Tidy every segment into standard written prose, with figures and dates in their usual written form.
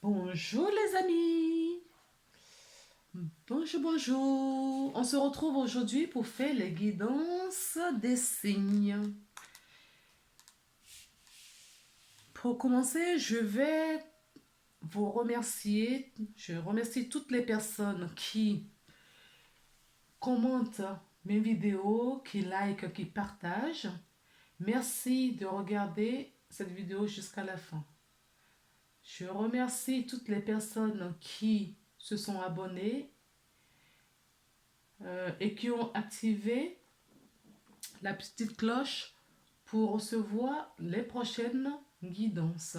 Bonjour les amis, bonjour. On se retrouve aujourd'hui pour faire les guidances des signes. Pour commencer, je vais vous remercier. Je remercie toutes les personnes qui commentent mes vidéos, qui likent, qui partagent. Merci de regarder cette vidéo jusqu'à la fin. Je remercie toutes les personnes qui se sont abonnées et qui ont activé la petite cloche pour recevoir les prochaines guidances.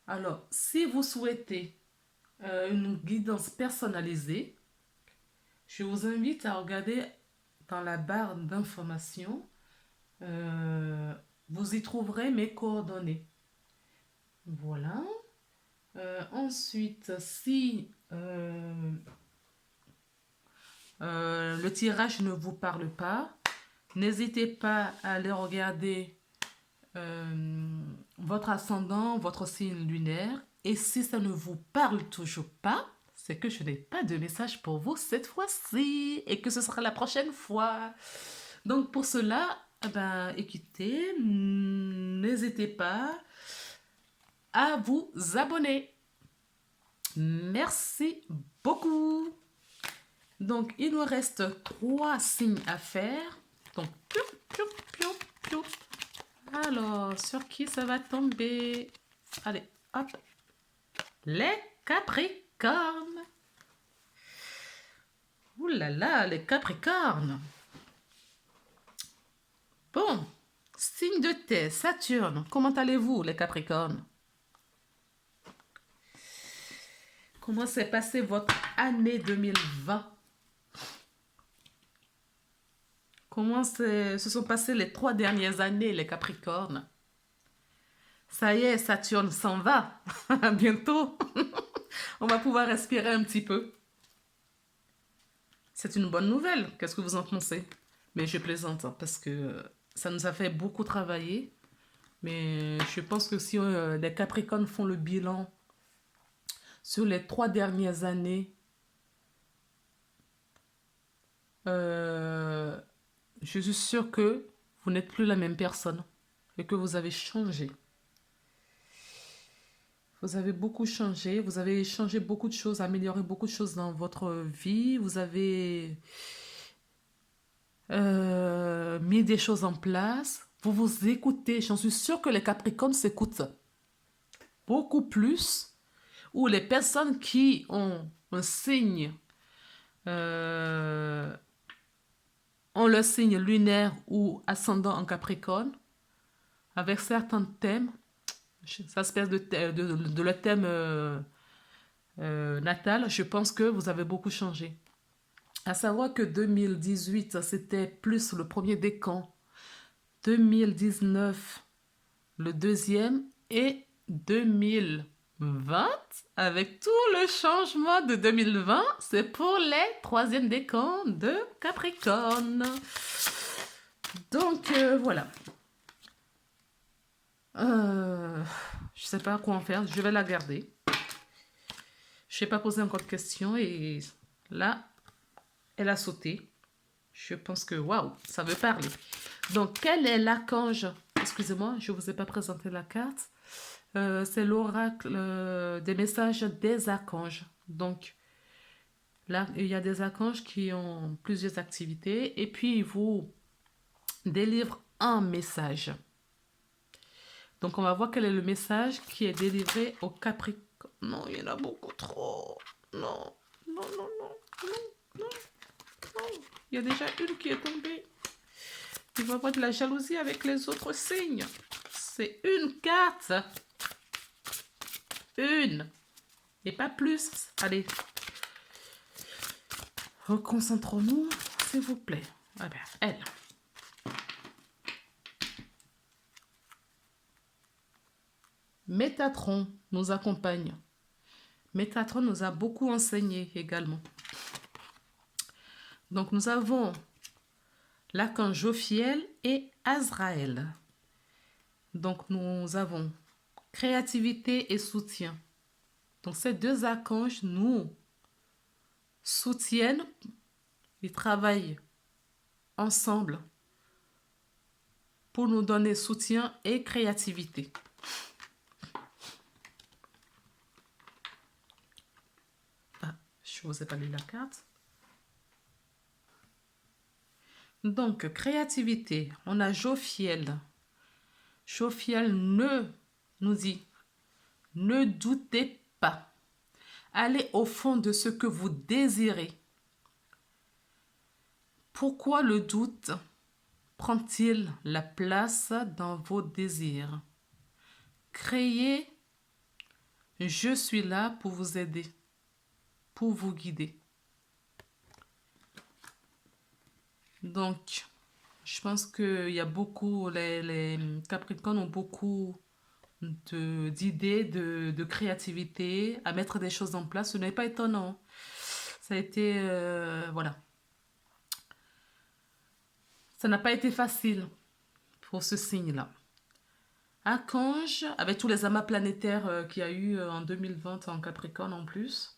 Alors, si vous souhaitez une guidance personnalisée, je vous invite à regarder dans la barre d'informations. Vous y trouverez mes coordonnées. Voilà. Ensuite, si le tirage ne vous parle pas, n'hésitez pas à aller regarder votre ascendant, votre signe lunaire. Et si ça ne vous parle toujours pas, c'est que je n'ai pas de message pour vous cette fois-ci et que ce sera la prochaine fois. Donc pour cela, écoutez, n'hésitez pas à vous abonner. Merci beaucoup. Donc il nous reste 3 signes à faire. Donc, piou, piou, piou, piou. Alors, sur qui ça va tomber? Allez, hop. Les Capricornes. Ouh là là, les Capricornes. Bon, signe de terre, Saturne. Comment allez-vous, les Capricornes? Comment s'est passée votre année 2020? Comment se sont passées les 3 dernières années, les Capricornes? Ça y est, Saturne s'en va. Bientôt. On va pouvoir respirer un petit peu. C'est une bonne nouvelle. Qu'est-ce que vous en pensez? Mais je plaisante hein, parce que ça nous a fait beaucoup travailler. Mais je pense que si les Capricornes font le bilan sur les 3 dernières années, je suis sûre que vous n'êtes plus la même personne et que vous avez changé. Vous avez beaucoup changé, vous avez changé beaucoup de choses, amélioré beaucoup de choses dans votre vie, vous avez mis des choses en place, vous vous écoutez. J'en suis sûre que les Capricornes s'écoutent beaucoup plus, ou les personnes qui ont un signe, ont le signe lunaire ou ascendant en Capricorne, avec certains thèmes, ça se passe de le thème natal, je pense que vous avez beaucoup changé. À savoir que 2018, c'était plus le premier décan, 2019, le deuxième, et 2020, avec tout le changement de 2020, c'est pour les 3e décans de Capricorne. Donc, voilà. Je sais pas quoi en faire, je vais la garder. Je n'ai pas posé encore de questions et là, elle a sauté. Je pense que, waouh, ça veut parler. Donc, quel est l'archange? Excusez-moi, je ne vous ai pas présenté la carte. C'est l'oracle des messages des archanges. Donc, là, il y a des archanges qui ont plusieurs activités et puis ils vous délivrent un message. Donc, on va voir quel est le message qui est délivré au Capricorne. Non, il y en a beaucoup trop. Non, non, non, non, non, non, non. Il y a déjà une qui est tombée. Il va y avoir de la jalousie avec les autres signes. C'est une carte. Une. Et pas plus. Allez. Reconcentrons-nous, s'il vous plaît. Ah ben, elle. Métatron nous accompagne. Métatron nous a beaucoup enseigné également. Donc nous avons l'archange Jophiel et Azraël. Donc nous avons créativité et soutien. Donc ces deux archanges nous soutiennent, ils travaillent ensemble pour nous donner soutien et créativité. Ah, je vous ai pas lu la carte. Donc, créativité, on a Jophiel. Jophiel nous dit, ne doutez pas. Allez au fond de ce que vous désirez. Pourquoi le doute prend-il la place dans vos désirs? Créez, je suis là pour vous aider, pour vous guider. Donc, je pense qu'il y a beaucoup, les Capricornes ont beaucoup d'idées, de créativité, à mettre des choses en place. Ce n'est pas étonnant. Ça a été, voilà. Ça n'a pas été facile pour ce signe-là. Archange, avec tous les amas planétaires qu'il y a eu en 2020 en Capricorne en plus,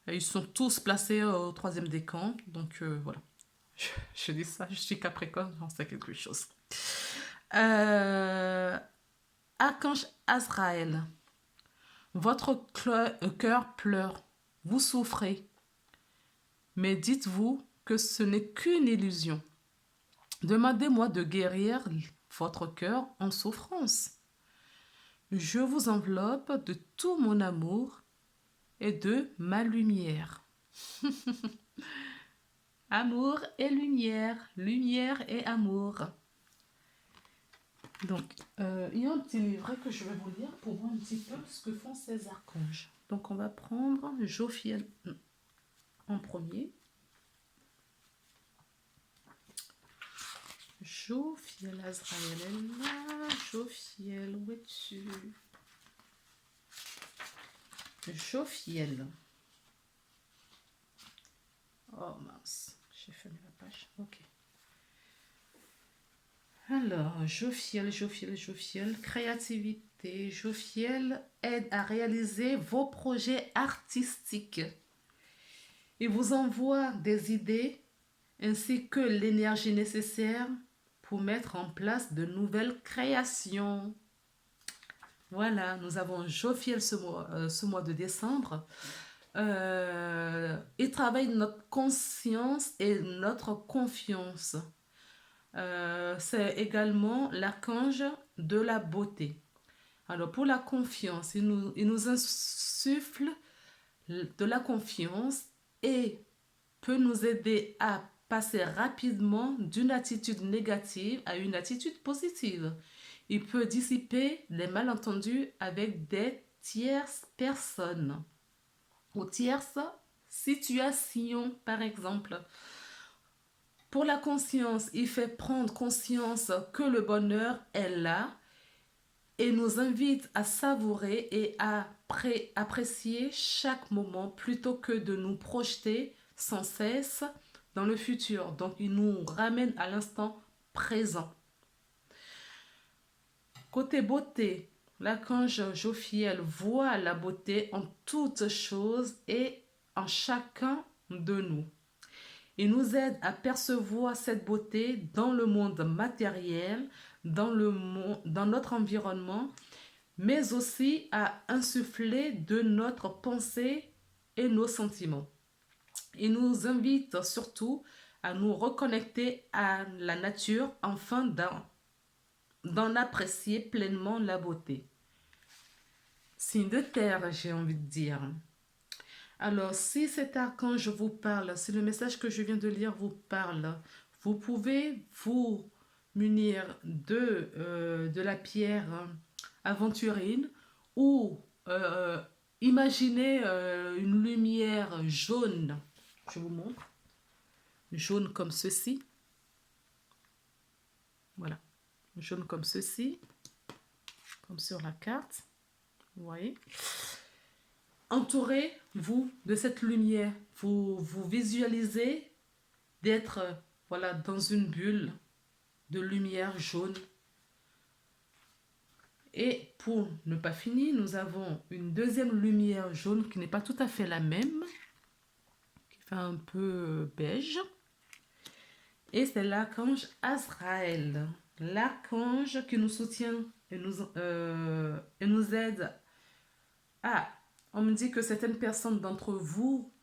ils sont tous placés au troisième décan. Donc voilà. Je dis ça, je suis Capricorne, j'en sais quelque chose. Archange Azraël, votre cœur pleure, vous souffrez, mais dites-vous que ce n'est qu'une illusion. Demandez-moi de guérir votre cœur en souffrance. Je vous enveloppe de tout mon amour et de ma lumière. Amour et lumière, lumière et amour. Donc, il y a un petit livret que je vais vous lire pour voir un petit peu ce que font ces archanges. Donc, on va prendre Jophiel en premier. Jophiel Azraël est là. Jophiel, où es-tu? Jophiel. Oh mince, j'ai fermé la page. Ok. Alors, Jophiel, créativité. Jophiel aide à réaliser vos projets artistiques. Il vous envoie des idées ainsi que l'énergie nécessaire pour mettre en place de nouvelles créations. Voilà, nous avons Jophiel ce mois de décembre. Il travaille notre conscience et notre confiance. C'est également l'archange de la beauté. Alors pour la confiance, il nous insuffle de la confiance et peut nous aider à passer rapidement d'une attitude négative à une attitude positive. Il peut dissiper les malentendus avec des tierces personnes ou tierces situations, par exemple. Pour la conscience, il fait prendre conscience que le bonheur est là et nous invite à savourer et à apprécier chaque moment plutôt que de nous projeter sans cesse dans le futur. Donc, il nous ramène à l'instant présent. Côté beauté, l'archange Jophiel voit la beauté en toutes choses et en chacun de nous. Il nous aide à percevoir cette beauté dans le monde matériel, dans notre environnement, mais aussi à insuffler de notre pensée et nos sentiments. Il nous invite surtout à nous reconnecter à la nature afin d'en apprécier pleinement la beauté. Signe de terre, j'ai envie de dire. Alors, si cet archange vous parle, si le message que je viens de lire vous parle, vous pouvez vous munir de la pierre aventurine ou imaginez une lumière jaune. Je vous montre. Jaune comme ceci. Voilà. Jaune comme ceci. Comme sur la carte. Vous voyez. Entourez-vous de cette lumière. Vous visualisez d'être voilà, dans une bulle de lumière jaune. Et pour ne pas finir, nous avons une deuxième lumière jaune qui n'est pas tout à fait la même, qui fait un peu beige. Et c'est l'archange Azraël, l'archange qui nous soutient et nous aide. Ah, on me dit que certaines personnes d'entre vous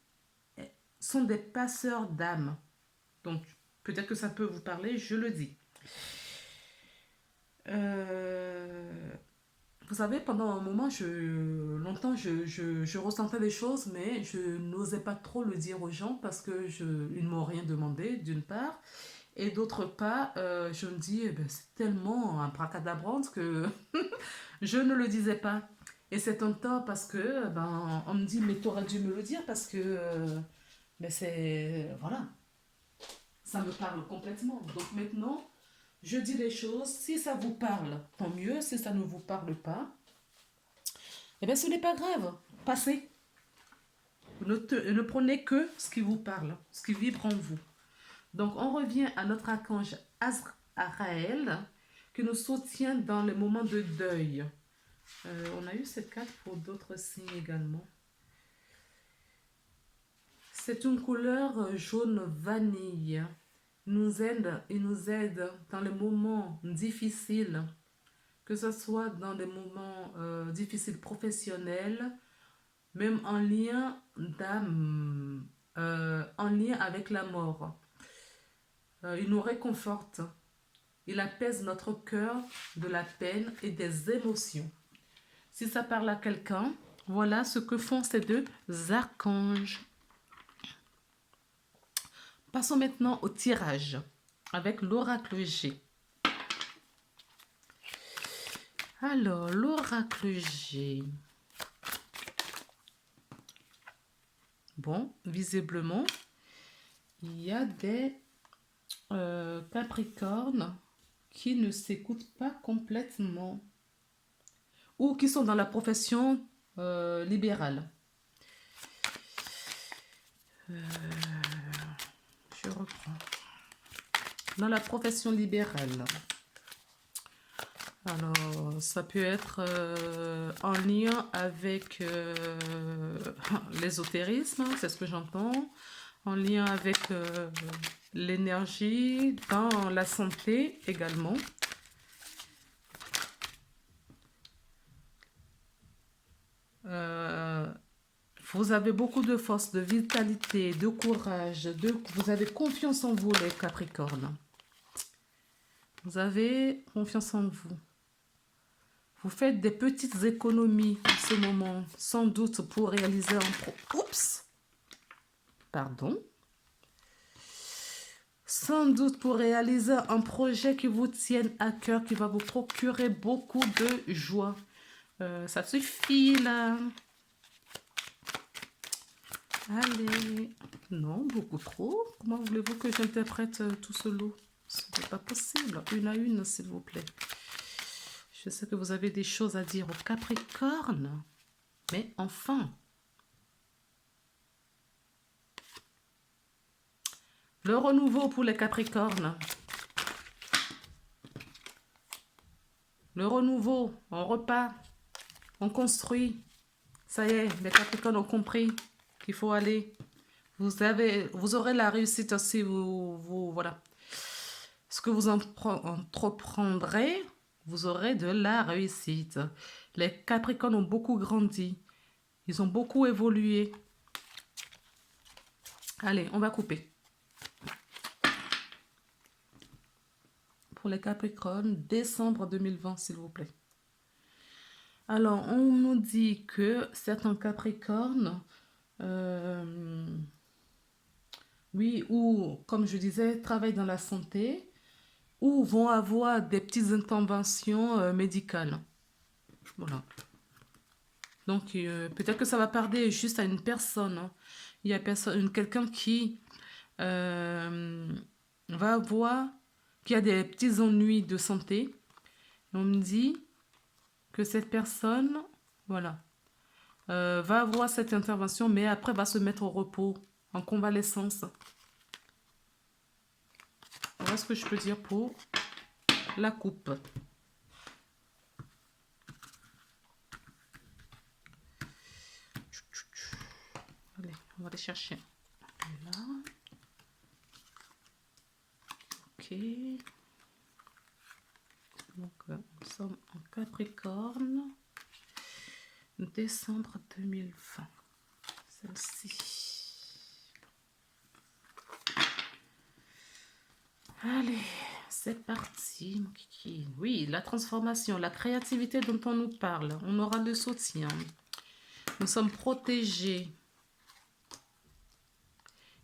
sont des passeurs d'âmes. Donc, peut-être que ça peut vous parler, je le dis. Vous savez, pendant un moment, longtemps, je ressentais des choses, mais je n'osais pas trop le dire aux gens parce qu'ils ne m'ont rien demandé, d'une part. Et d'autre part, je me dis, eh ben, c'est tellement un bracadabrante que je ne le disais pas. Et c'est un tort parce que, ben, on me dit, mais t'aurais dû me le dire parce que, mais c'est, voilà, ça me parle complètement. Donc maintenant, je dis les choses. Si ça vous parle, tant mieux. Si ça ne vous parle pas, eh bien, ce n'est pas grave. Passez. Ne prenez que ce qui vous parle, ce qui vibre en vous. Donc, on revient à notre archange Azraël qui nous soutient dans les moments de deuil. On a eu cette carte pour d'autres signes également. C'est une couleur jaune vanille. Il nous aide dans les moments difficiles, que ce soit dans des moments difficiles professionnels, même en lien d'âme, en lien avec la mort. Il nous réconforte. Il apaise notre cœur de la peine et des émotions. Si ça parle à quelqu'un, voilà ce que font ces deux archanges. Passons maintenant au tirage avec l'oracle G. Alors, l'oracle G. Bon, visiblement, il y a des Capricornes qui ne s'écoutent pas complètement ou qui sont dans la profession libérale. Je reprends. Dans la profession libérale. Alors, ça peut être en lien avec l'ésotérisme, c'est ce que j'entends, en lien avec l'énergie, dans la santé également. Vous avez beaucoup de force, de vitalité, de courage, vous avez confiance en vous, les Capricornes. Vous avez confiance en vous. Vous faites des petites économies en ce moment, sans doute pour réaliser un Sans doute pour réaliser un projet qui vous tienne à cœur, qui va vous procurer beaucoup de joie. Ça suffit là. Allez. Non, beaucoup trop. Comment voulez-vous que j'interprète tout ce lot? Ce n'est pas possible. Une à une, s'il vous plaît. Je sais que vous avez des choses à dire au Capricorne. Mais enfin. Le renouveau pour les Capricornes. Le renouveau, on repart, on construit. Ça y est, les Capricornes ont compris qu'il faut aller. Vous aurez la réussite aussi, voilà. Ce que vous entreprendrez, vous aurez de la réussite. Les Capricornes ont beaucoup grandi. Ils ont beaucoup évolué. Allez, on va couper. Pour les Capricornes, décembre 2020, s'il vous plaît. Alors, on nous dit que certains Capricornes, oui, ou comme je disais, travaillent dans la santé, ou vont avoir des petites interventions médicales. Voilà. Donc, peut-être que ça va parler juste à une personne. Hein. Il y a quelqu'un qui va avoir, qui a des petits ennuis de santé. On me dit que cette personne, voilà, va avoir cette intervention, mais après va se mettre au repos, en convalescence. Voilà ce que je peux dire pour la coupe. va aller chercher. Là. Ok. Donc, nous sommes en Capricorne. Décembre 2020. Celle-ci. Allez, c'est parti, mon kiki. Oui, la transformation, la créativité dont on nous parle. On aura le soutien. Nous sommes protégés.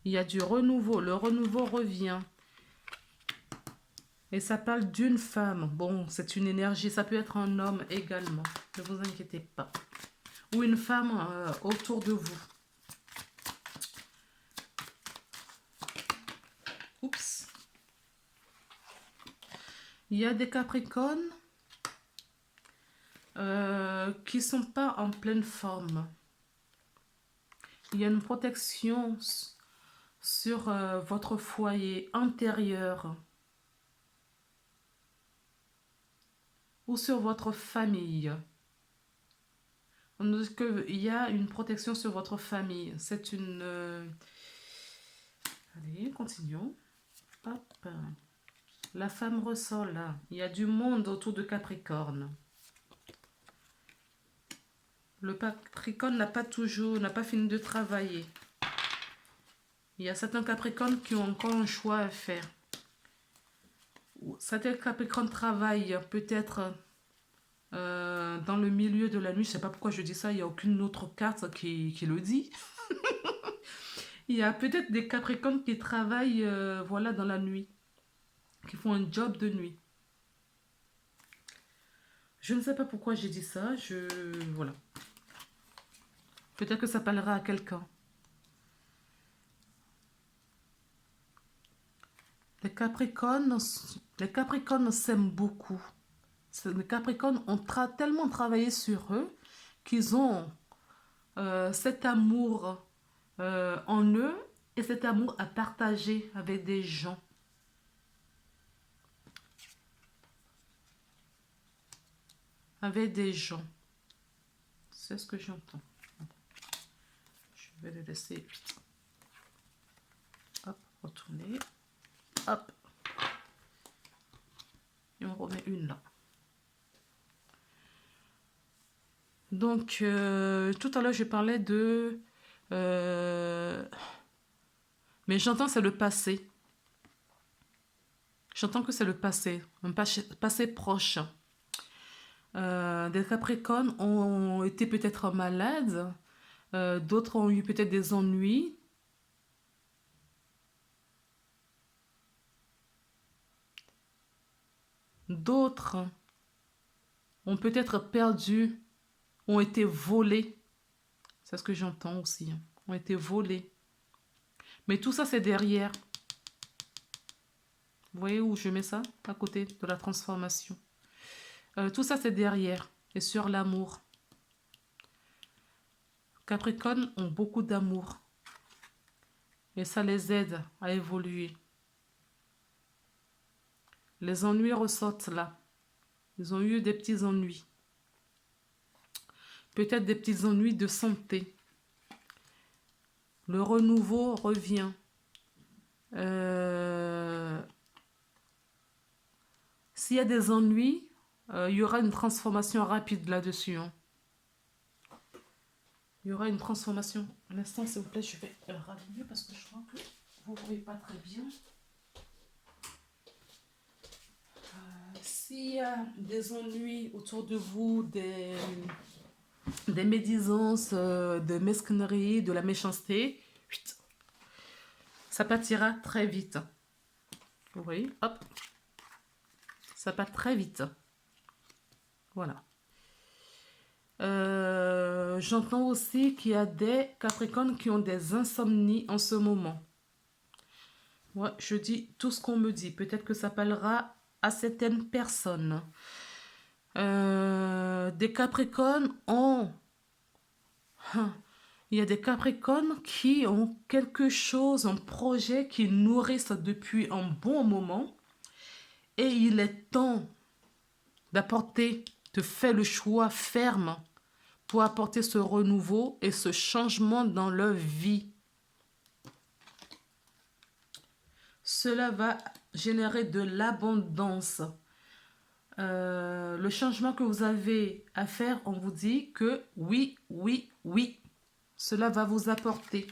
Il y a du renouveau. Le renouveau revient. Et ça parle d'une femme. Bon, c'est une énergie. Ça peut être un homme également. Ne vous inquiétez pas. Ou une femme autour de vous. Oups. Il y a des Capricornes qui ne sont pas en pleine forme. Il y a une protection sur votre foyer intérieur ou sur votre famille. Il y a une protection sur votre famille. C'est une... Allez, continuons. Hop. La femme ressort là. Il y a du monde autour de Capricorne. Le Capricorne n'a pas fini de travailler. Il y a certains Capricornes qui ont encore un choix à faire. Certains Capricornes travaillent peut-être dans le milieu de la nuit. Je ne sais pas pourquoi je dis ça. Il n'y a aucune autre carte qui le dit. Il y a peut-être des Capricornes qui travaillent voilà, dans la nuit. Qui font un job de nuit. Je ne sais pas pourquoi j'ai dit ça. Voilà. Peut-être que ça parlera à quelqu'un. Les Capricornes s'aiment beaucoup. Les Capricornes ont tellement travaillé sur eux qu'ils ont cet amour en eux et cet amour à partager avec des gens. Avec des gens. C'est ce que j'entends. Je vais les laisser. Hop, retourner. Hop. Et on remet une là. Donc, tout à l'heure, je parlais de... mais j'entends c'est le passé. J'entends que c'est le passé. Un passé proche. Des Capricornes ont été peut-être malades. D'autres ont eu peut-être des ennuis. D'autres ont peut-être perdu, ont été volés. C'est ce que j'entends aussi. Ont été volés. Mais tout ça, c'est derrière. Vous voyez où je mets ça? À côté de la transformation. Tout ça, c'est derrière. Et sur l'amour. Capricorne ont beaucoup d'amour. Et ça les aide à évoluer. Les ennuis ressortent là. Ils ont eu des petits ennuis. Peut-être des petits ennuis de santé. Le renouveau revient. S'il y a des ennuis, il y aura une transformation rapide là-dessus. Hein. Il y aura une transformation. Un instant, s'il vous plaît, je vais rallumer parce que je crois que vous ne voyez pas très bien. S'il y a des ennuis autour de vous, des médisances, de mesquinerie, de la méchanceté, ça partira très vite. Vous voyez, hop, ça part très vite. Voilà. J'entends aussi qu'il y a des Capricornes qui ont des insomnies en ce moment. Ouais, je dis tout ce qu'on me dit. Peut-être que ça parlera à certaines personnes. Des Capricornes ont... Il y a des Capricornes qui ont quelque chose, un projet qu'ils nourrissent depuis un bon moment. Et il est temps d'apporter, de faire le choix ferme pour apporter ce renouveau et ce changement dans leur vie. Cela va générer de l'abondance. Le changement que vous avez à faire, on vous dit que oui, oui, oui, cela va vous apporter.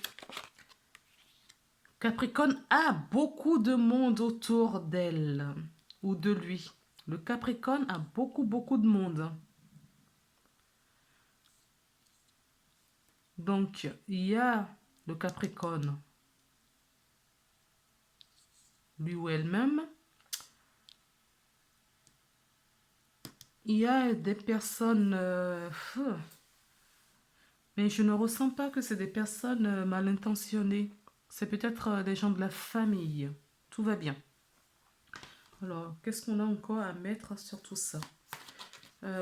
Capricorne a beaucoup de monde autour d'elle ou de lui. Le Capricorne a beaucoup, beaucoup de monde. Donc, il y a le Capricorne, lui ou elle-même. Il y a des personnes... mais je ne ressens pas que c'est des personnes mal intentionnées. C'est peut-être des gens de la famille. Tout va bien. Alors, qu'est-ce qu'on a encore à mettre sur tout ça?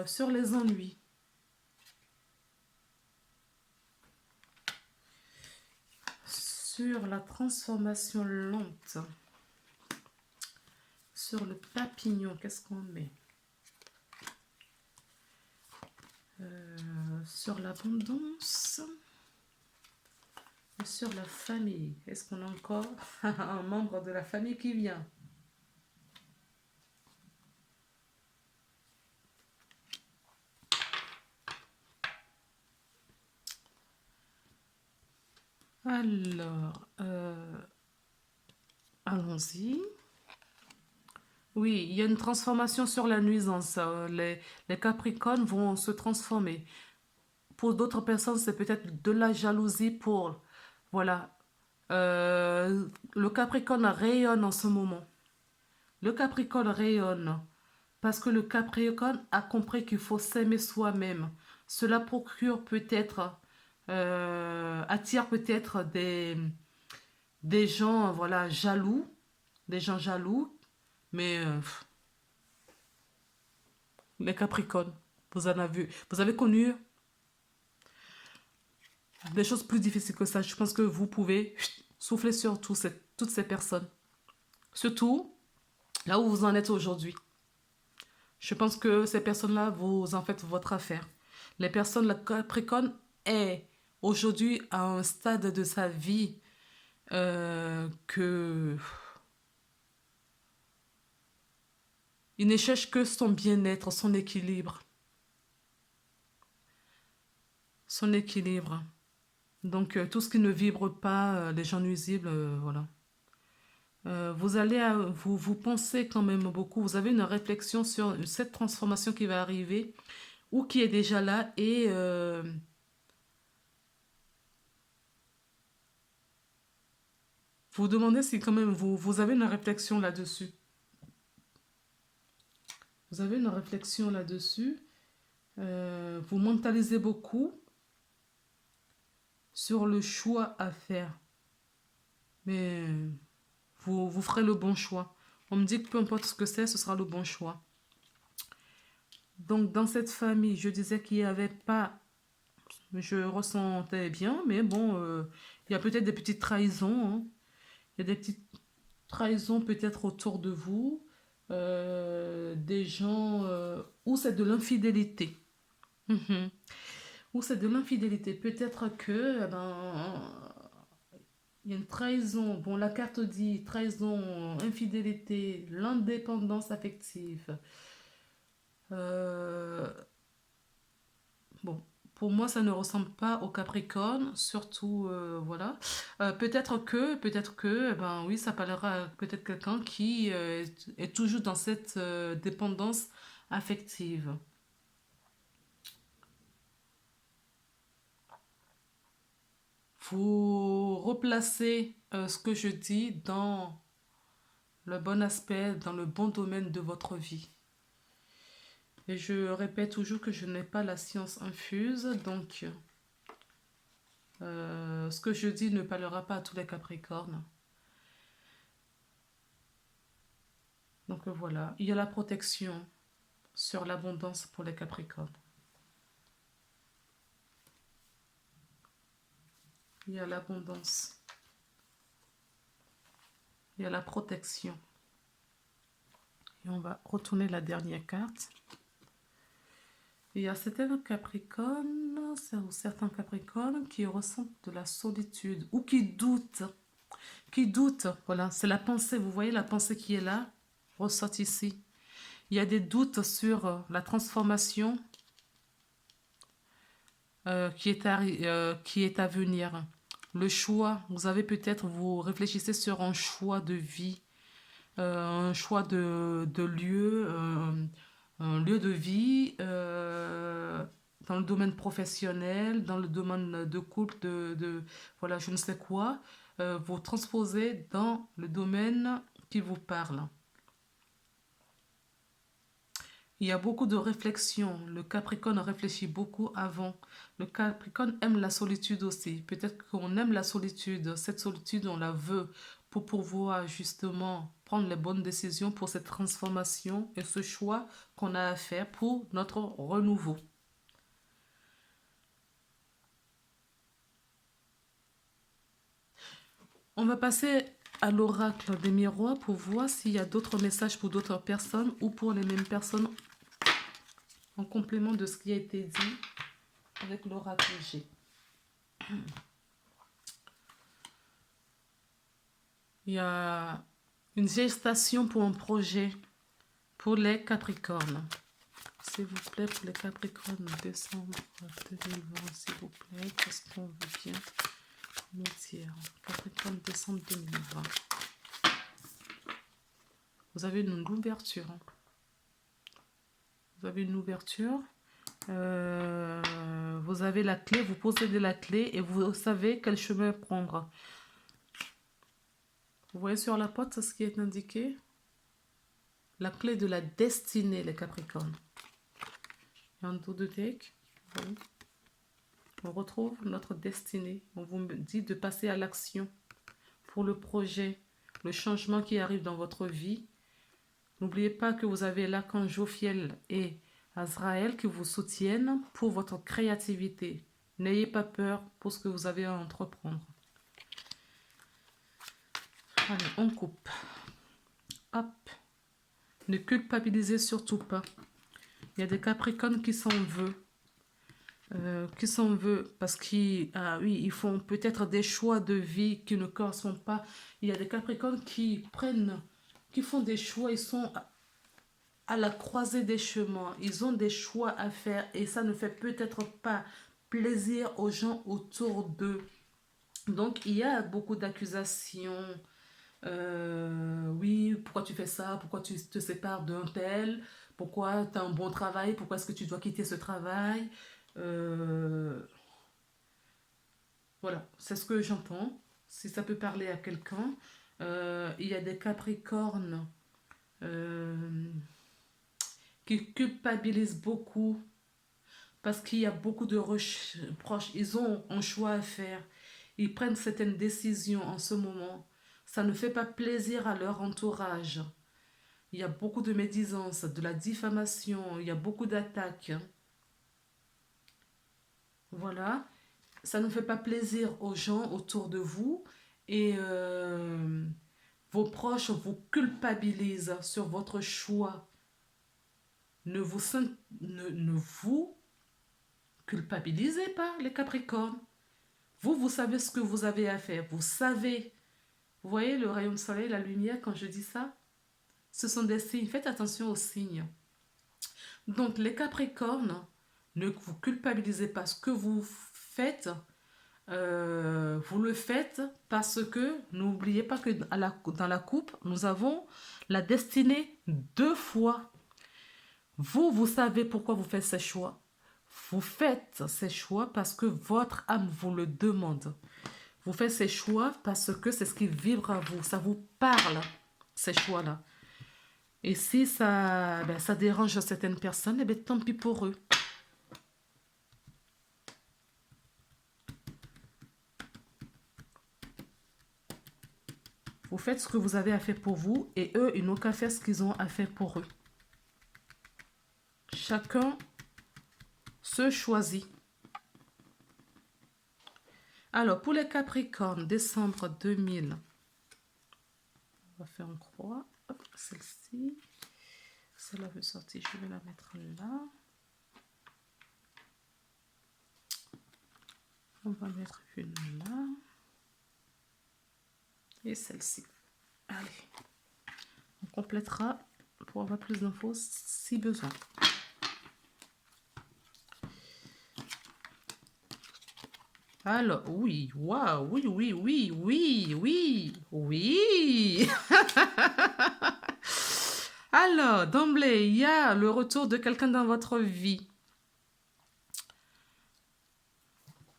Sur les ennuis. Sur la transformation lente. Sur le papillon, qu'est-ce qu'on met? Sur l'abondance. Et sur la famille. Est-ce qu'on a encore un membre de la famille qui vient? Alors, allons-y. Oui, il y a une transformation sur la nuisance. Les Capricornes vont se transformer. Pour d'autres personnes, c'est peut-être de la jalousie pour... Voilà. Le Capricorne rayonne en ce moment. Le Capricorne rayonne parce que le Capricorne a compris qu'il faut s'aimer soi-même. Cela procure peut-être, attire peut-être des gens, voilà, jaloux, des gens jaloux, mais les Capricornes, vous avez connu des choses plus difficiles que ça. Je pense que vous pouvez souffler sur toutes ces personnes. Surtout là où vous en êtes aujourd'hui. Je pense que ces personnes-là, vous en faites votre affaire. Les personnes, la Capricorne est aujourd'hui à un stade de sa vie que il ne cherche que son bien-être, son équilibre. Son équilibre. Donc, tout ce qui ne vibre pas, les gens nuisibles, voilà. Vous allez, vous pensez quand même beaucoup, vous avez une réflexion sur cette transformation qui va arriver ou qui est déjà là et vous vous demandez si quand même vous avez une réflexion là-dessus. Vous avez une réflexion là-dessus. Vous mentalisez beaucoup sur le choix à faire. Mais vous ferez le bon choix. On me dit que peu importe ce que c'est, ce sera le bon choix. Donc, dans cette famille, je disais qu'il n'y avait pas... Je ressentais bien, mais bon, il y a peut-être des petites trahisons. Hein. Il y a des petites trahisons peut-être autour de vous. Des gens... où c'est de l'infidélité. Mhm. Ou c'est de l'infidélité. Peut-être que, il y a une trahison. Bon, la carte dit trahison, infidélité, l'indépendance affective. Euh, bon, pour moi, ça ne ressemble pas au Capricorne, surtout, voilà. Peut-être que, oui, ça parlera à peut-être quelqu'un qui est toujours dans cette dépendance affective. Vous replacez ce que je dis dans le bon aspect, dans le bon domaine de votre vie. Et je répète toujours que je n'ai pas la science infuse, donc ce que je dis ne parlera pas à tous les Capricornes. Donc voilà, il y a la protection sur l'abondance pour les Capricornes. Il y a l'abondance. Il y a la protection. Et on va retourner la dernière carte. Il y a certains Capricornes qui ressentent de la solitude ou qui doutent. qui doute. Voilà, c'est la pensée. Vous voyez la pensée qui est là, ressort ici. Il y a des doutes sur la transformation qui est à venir. Le choix, vous avez peut-être, vous réfléchissez sur un choix de vie, un choix de lieu, un lieu de vie dans le domaine professionnel, dans le domaine de couple, voilà, je ne sais quoi. Vous transposez dans le domaine qui vous parle. Il y a beaucoup de réflexion. Le Capricorne réfléchit beaucoup avant. Le Capricorne aime la solitude aussi. Peut-être qu'on aime la solitude. Cette solitude, on la veut pour pouvoir justement prendre les bonnes décisions pour cette transformation et ce choix qu'on a à faire pour notre renouveau. On va passer à l'oracle des miroirs pour voir s'il y a d'autres messages pour d'autres personnes ou pour les mêmes personnes en complément de ce qui a été dit avec l'oracle G. Il y a une gestation pour un projet pour les Capricornes. S'il vous plaît, pour les Capricornes, décembre 2020, s'il vous plaît, qu'est-ce qu'on veut bien nous dire? Capricorne, décembre 2020. Vous avez une ouverture. Vous avez une ouverture. Vous avez la clé, vous possédez la clé et vous savez quel chemin prendre. Vous voyez sur la porte ce qui est indiqué? La clé de la destinée, les Capricornes. Il y a un dos de deck. Voilà. On retrouve notre destinée. On vous dit de passer à l'action pour le projet, le changement qui arrive dans votre vie. N'oubliez pas que vous avez l'archange Jophiel et Azraël qui vous soutiennent pour votre créativité. N'ayez pas peur pour ce que vous avez à entreprendre. Allez, on coupe. Hop. Ne culpabilisez surtout pas. Il y a des Capricornes qui s'en veulent. Parce qu'ils ils font peut-être des choix de vie qui ne correspondent pas. Il y a des Capricornes qui font des choix, ils sont à la croisée des chemins, ils ont des choix à faire et ça ne fait peut-être pas plaisir aux gens autour d'eux. Donc il y a beaucoup d'accusations. Oui, pourquoi tu fais ça? Pourquoi tu te sépares d'un tel? Pourquoi tu as un bon travail? Pourquoi est-ce que tu dois quitter ce travail? Voilà, c'est ce que j'entends. Si ça peut parler à quelqu'un. Il y a des Capricornes qui culpabilisent beaucoup parce qu'il y a beaucoup de reproches. Ils ont un choix à faire. Ils prennent certaines décisions en ce moment. Ça ne fait pas plaisir à leur entourage. Il y a beaucoup de médisance, de la diffamation, il y a beaucoup d'attaques. Voilà. Ça ne fait pas plaisir aux gens autour de vous et vos proches vous culpabilisent sur votre choix. Ne vous culpabilisez pas, les Capricornes. Vous savez ce que vous avez à faire. Vous savez. Vous voyez le rayon de soleil, la lumière, quand je dis ça? Ce sont des signes. Faites attention aux signes. Donc, les Capricornes, ne vous culpabilisez pas. Ce que vous faites, vous le faites parce que n'oubliez pas que dans la coupe, nous avons la destinée 2 fois. Vous savez pourquoi vous faites ces choix. Vous faites ces choix parce que votre âme vous le demande. Vous faites ces choix parce que c'est ce qui vibre à vous. Ça vous parle, ces choix-là. Et si ça dérange certaines personnes, eh bien, tant pis pour eux. Vous faites ce que vous avez à faire pour vous et eux, ils n'ont qu'à faire ce qu'ils ont à faire pour eux. Chacun se choisit. Alors, pour les Capricornes, décembre 2000, on va faire une croix. Hop, celle-ci. Celle-là veut sortir, je vais la mettre là. On va mettre une là. et celle-ci. Allez, on complétera pour avoir plus d'infos si besoin. Alors, oui, waouh, oui, oui, oui, oui, oui, oui. Alors, d'emblée, il y a le retour de quelqu'un dans votre vie.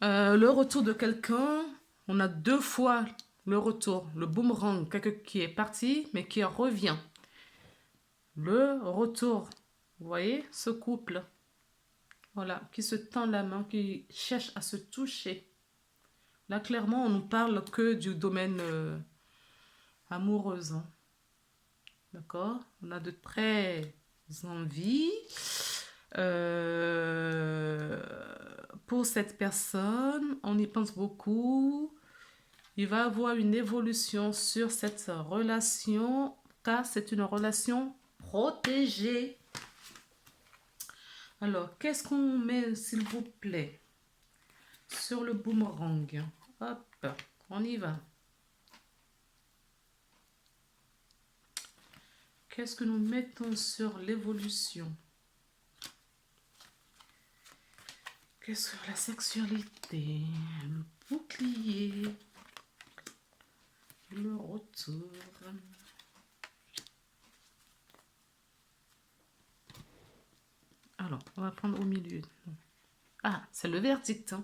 Le retour de quelqu'un, on a 2 fois le retour, le boomerang, quelqu'un qui est parti, mais qui revient. Le retour, vous voyez, ce couple, voilà, qui se tend la main, qui cherche à se toucher. Là, clairement, on ne parle que du domaine amoureux. Hein. D'accord? On a de très envies. Pour cette personne, on y pense beaucoup. Il va avoir une évolution sur cette relation, car c'est une relation protégée. Alors, qu'est-ce qu'on met, s'il vous plaît, sur le boomerang? Hop, on y va. Qu'est-ce que nous mettons sur l'évolution? Qu'est-ce que la sexualité, le bouclier, le retour. Alors, on va prendre au milieu. Ah, c'est le verdict. Hein.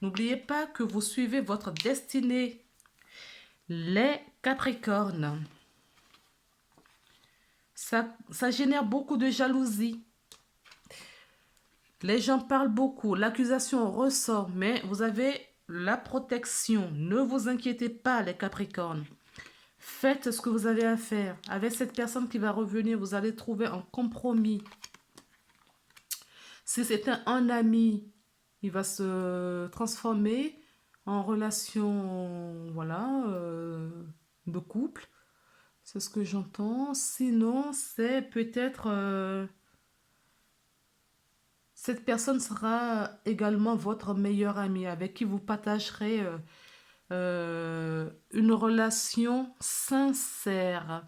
N'oubliez pas que vous suivez votre destinée. Les Capricornes. Ça génère beaucoup de jalousie. Les gens parlent beaucoup. L'accusation ressort, mais vous avez la protection. Ne vous inquiétez pas, les Capricornes. Faites ce que vous avez à faire. Avec cette personne qui va revenir, vous allez trouver un compromis. Si c'était un ami, il va se transformer en relation, voilà, de couple. C'est ce que j'entends. Sinon, c'est peut-être... cette personne sera également votre meilleur ami avec qui vous partagerez une relation sincère.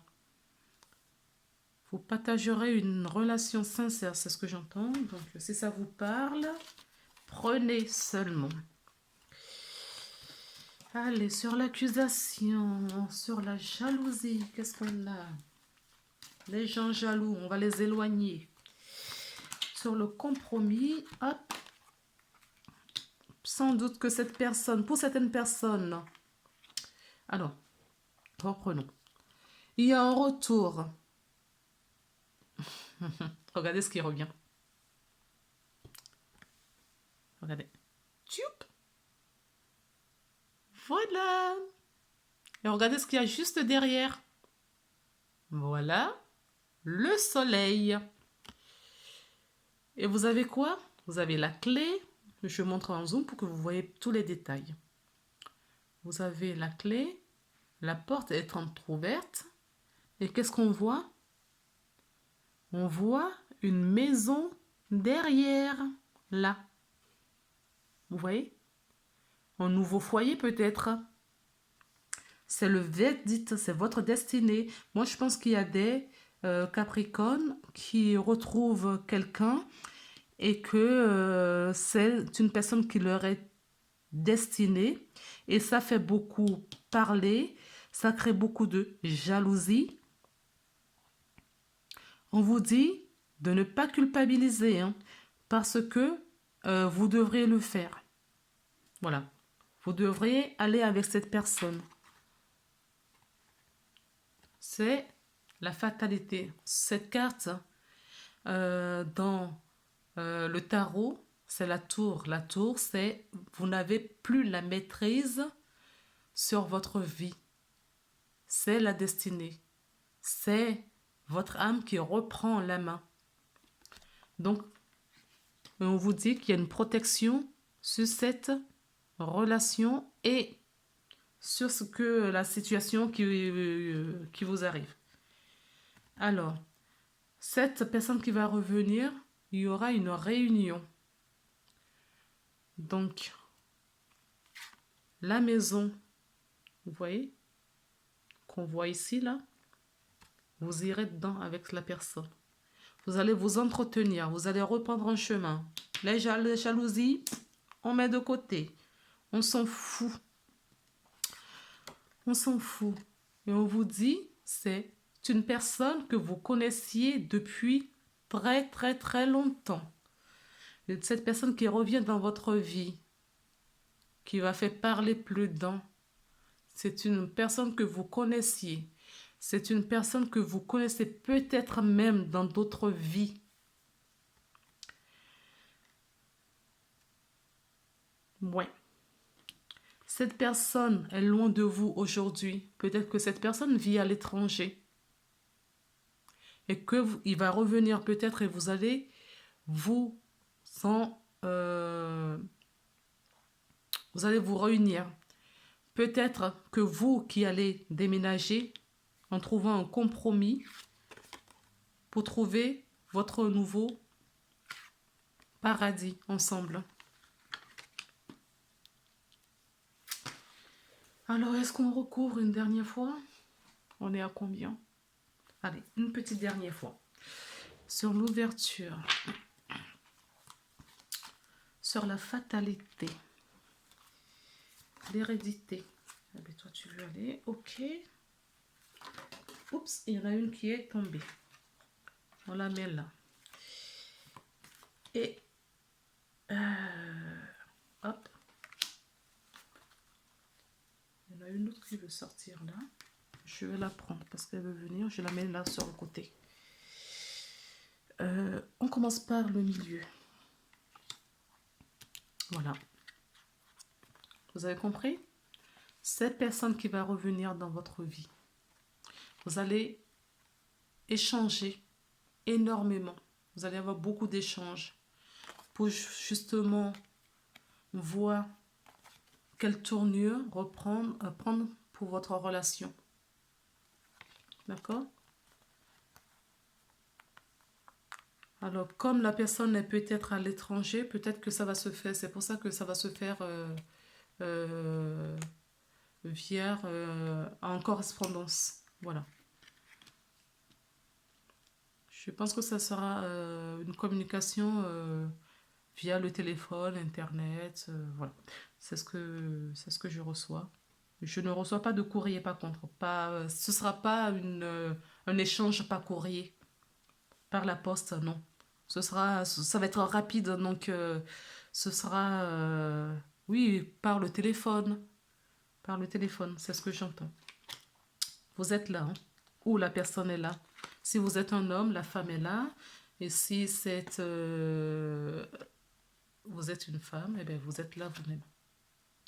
Vous partagerez une relation sincère, c'est ce que j'entends. Donc, si ça vous parle, prenez seulement. Allez, sur l'accusation, sur la jalousie, qu'est-ce qu'on a? Les gens jaloux, on va les éloigner. Sur le compromis, hop. Sans doute que cette personne, pour certaines personnes, alors, reprenons. Il y a un retour. Regardez ce qui revient. Regardez. Tchoup. Voilà. Et regardez ce qu'il y a juste derrière. Voilà. Le soleil. Et vous avez quoi? Vous avez la clé. Je montre en zoom pour que vous voyez tous les détails. Vous avez la clé. La porte est entrouverte. Et qu'est-ce qu'on voit? On voit une maison derrière, là. Vous voyez? Un nouveau foyer peut-être. C'est le verdict, c'est votre destinée. Moi, je pense qu'il y a des Capricornes qui retrouvent quelqu'un et que c'est une personne qui leur est destinée. Et ça fait beaucoup parler, ça crée beaucoup de jalousie. On vous dit de ne pas culpabiliser, hein, parce que vous devrez le faire. Voilà. Vous devriez aller avec cette personne. C'est la fatalité. Cette carte, dans le tarot, c'est la tour. La tour, c'est vous n'avez plus la maîtrise sur votre vie. C'est la destinée. C'est votre âme qui reprend la main. Donc, on vous dit qu'il y a une protection sur cette relation et sur ce que la situation qui vous arrive. Alors, cette personne qui va revenir, il y aura une réunion. Donc, la maison, vous voyez, qu'on voit ici, là, vous irez dedans avec la personne. Vous allez vous entretenir, vous allez reprendre un chemin. Les jalousies, on met de côté. On s'en fout. On s'en fout. Et on vous dit, c'est une personne que vous connaissiez depuis très, très, très longtemps. Et cette personne qui revient dans votre vie, qui va faire parler plus d'un, c'est une personne que vous connaissiez. C'est une personne que vous connaissez peut-être même dans d'autres vies. Ouais. Cette personne est loin de vous aujourd'hui. Peut-être que cette personne vit à l'étranger. Et qu'il va revenir peut-être et vous allez vous vous allez vous réunir. Peut-être que vous qui allez déménager en trouvant un compromis pour trouver votre nouveau paradis ensemble. Alors, est-ce qu'on recouvre une dernière fois? On est à combien? Allez, une petite dernière fois. Sur l'ouverture. Sur la fatalité. L'hérédité. Ah ben toi, tu veux aller? Ok. Oups, il y en a une qui est tombée. On la met là. Et hop. Il y en a une autre qui veut sortir là. Je vais la prendre parce qu'elle veut venir. Je la mets là sur le côté. On commence par le milieu. Voilà. Vous avez compris? Cette personne qui va revenir dans votre vie. Vous allez échanger énormément. Vous allez avoir beaucoup d'échanges pour justement voir quelle tournure prendre pour votre relation. D'accord? Alors, comme la personne est peut-être à l'étranger, peut-être que ça va se faire, c'est pour ça que ça va se faire via en correspondance. Voilà. Je pense que ça sera une communication via le téléphone, Internet, voilà. C'est ce que je reçois. Je ne reçois pas de courrier par contre. Ce ne sera pas un échange par courrier, par la poste, non. Ça va être rapide, donc ce sera, oui, par le téléphone. Par le téléphone, c'est ce que j'entends. Vous êtes là, hein, ou la personne est là. Si vous êtes un homme, la femme est là. Et si vous êtes une femme, eh bien, vous êtes là vous-même.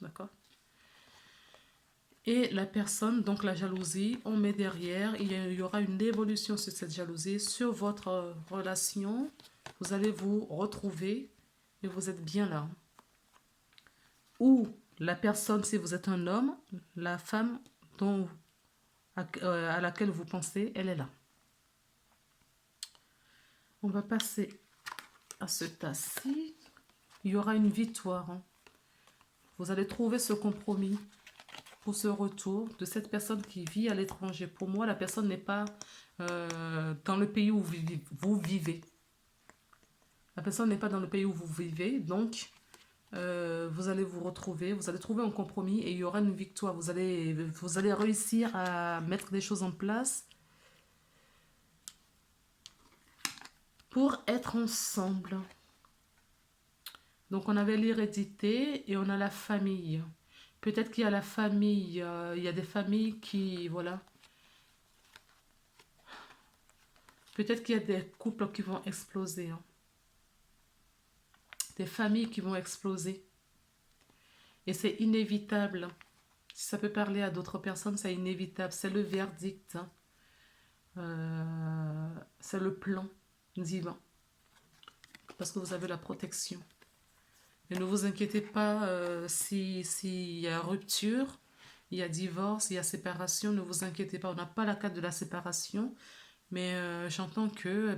D'accord? Et la personne, donc la jalousie, on met derrière, il y aura une évolution sur cette jalousie, sur votre relation. Vous allez vous retrouver et vous êtes bien là. Ou la personne, si vous êtes un homme, la femme à laquelle vous pensez, elle est là. On va passer à ce tas-ci. Il y aura une victoire. Hein. Vous allez trouver ce compromis pour ce retour de cette personne qui vit à l'étranger. Pour moi, la personne n'est pas dans le pays où vous vivez. La personne n'est pas dans le pays où vous vivez, donc vous allez vous retrouver, vous allez trouver un compromis et il y aura une victoire. Vous allez réussir à mettre des choses en place pour être ensemble. Donc on avait l'hérédité et on a la famille. Peut-être qu'il y a la famille, il y a des familles qui, voilà. Peut-être qu'il y a des couples qui vont exploser. Hein. Des familles qui vont exploser. Et c'est inévitable. Si ça peut parler à d'autres personnes, c'est inévitable. C'est le verdict. Hein. C'est le plan divin. Parce que vous avez la protection. Et ne vous inquiétez pas s'il y a rupture, il y a divorce, il y a séparation. Ne vous inquiétez pas. On n'a pas la carte de la séparation. Mais j'entends que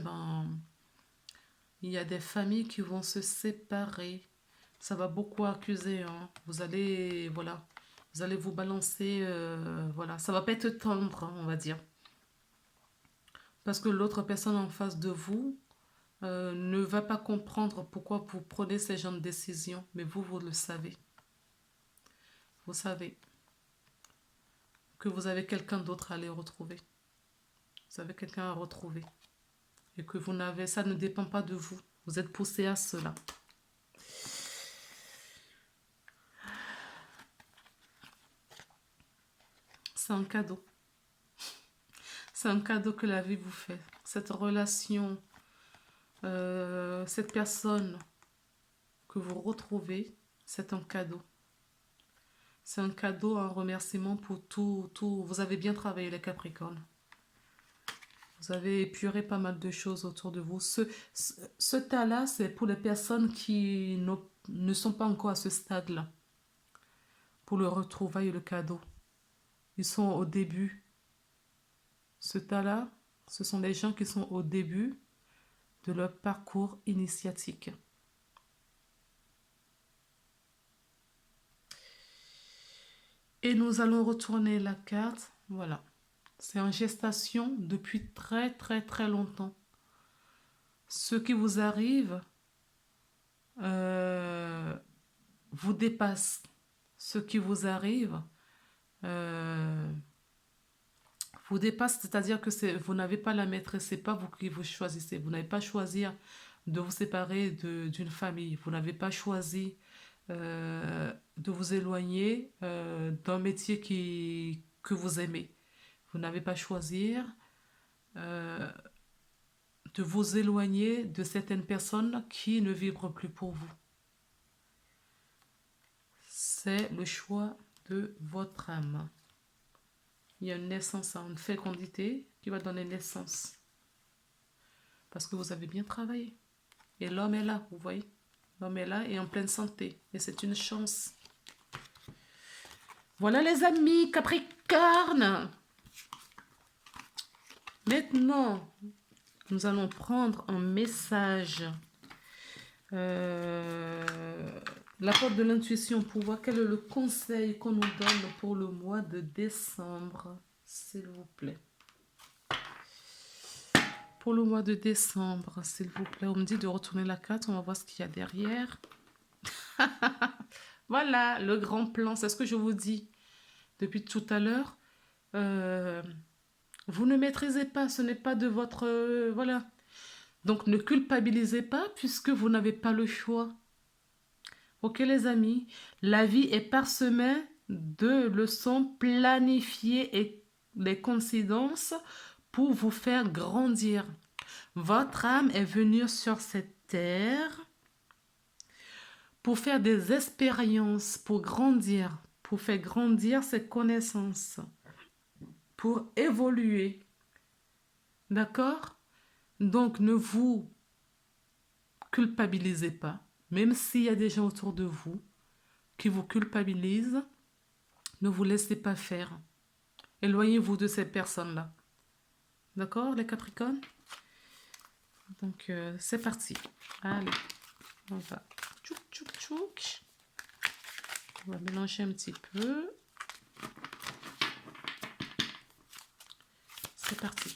il y a des familles qui vont se séparer. Ça va beaucoup accuser. Hein. Vous allez, voilà. Vous allez vous balancer, voilà. Ça va pas être tendre, hein, on va dire. Parce que l'autre personne en face de vous ne va pas comprendre pourquoi vous prenez ces genre de décisions. Mais vous, vous le savez. Vous savez que vous avez quelqu'un d'autre à aller retrouver. Vous avez quelqu'un à retrouver. Et que vous n'avez, ça ne dépend pas de vous. Vous êtes poussé à cela. C'est un cadeau. C'est un cadeau que la vie vous fait. Cette relation, cette personne que vous retrouvez, c'est un cadeau. C'est un cadeau, un remerciement pour tout. Vous avez bien travaillé les Capricornes. Vous avez épuré pas mal de choses autour de vous. Ce tas-là, c'est pour les personnes qui ne sont pas encore à ce stade-là. Pour le retrouvailles et le cadeau. Ils sont au début. Ce tas-là, ce sont les gens qui sont au début de leur parcours initiatique. Et nous allons retourner la carte. Voilà. C'est en gestation depuis très très très longtemps. Ce qui vous arrive vous dépasse. Ce qui vous arrive vous dépasse, c'est-à-dire que vous n'avez pas la maîtrise, c'est pas vous qui vous choisissez. Vous n'avez pas choisi de vous séparer d'une famille. Vous n'avez pas choisi de vous éloigner d'un métier que vous aimez. Vous n'avez pas choisi de vous éloigner de certaines personnes qui ne vibrent plus pour vous. C'est le choix de votre âme. Il y a une naissance, une fécondité qui va donner naissance. Parce que vous avez bien travaillé. Et l'homme est là, vous voyez. L'homme est là et en pleine santé. Et c'est une chance. Voilà les amis Capricorne. Maintenant, nous allons prendre un message. La porte de l'intuition pour voir quel est le conseil qu'on nous donne pour le mois de décembre, s'il vous plaît. Pour le mois de décembre, s'il vous plaît. On me dit de retourner la carte, on va voir ce qu'il y a derrière. Voilà, le grand plan, c'est ce que je vous dis depuis tout à l'heure. Vous ne maîtrisez pas, ce n'est pas de votre... voilà. Donc ne culpabilisez pas puisque vous n'avez pas le choix. Ok les amis, la vie est parsemée de leçons planifiées et des coïncidences pour vous faire grandir. Votre âme est venue sur cette terre pour faire des expériences, pour grandir, pour faire grandir ses connaissances, pour évoluer. D'accord? Donc ne vous culpabilisez pas. Même s'il y a des gens autour de vous qui vous culpabilisent, ne vous laissez pas faire. Éloignez-vous de ces personnes-là. D'accord, les Capricornes? Donc, c'est parti. Allez, on va... Tchouk, tchouk, tchouk. On va mélanger un petit peu. C'est parti.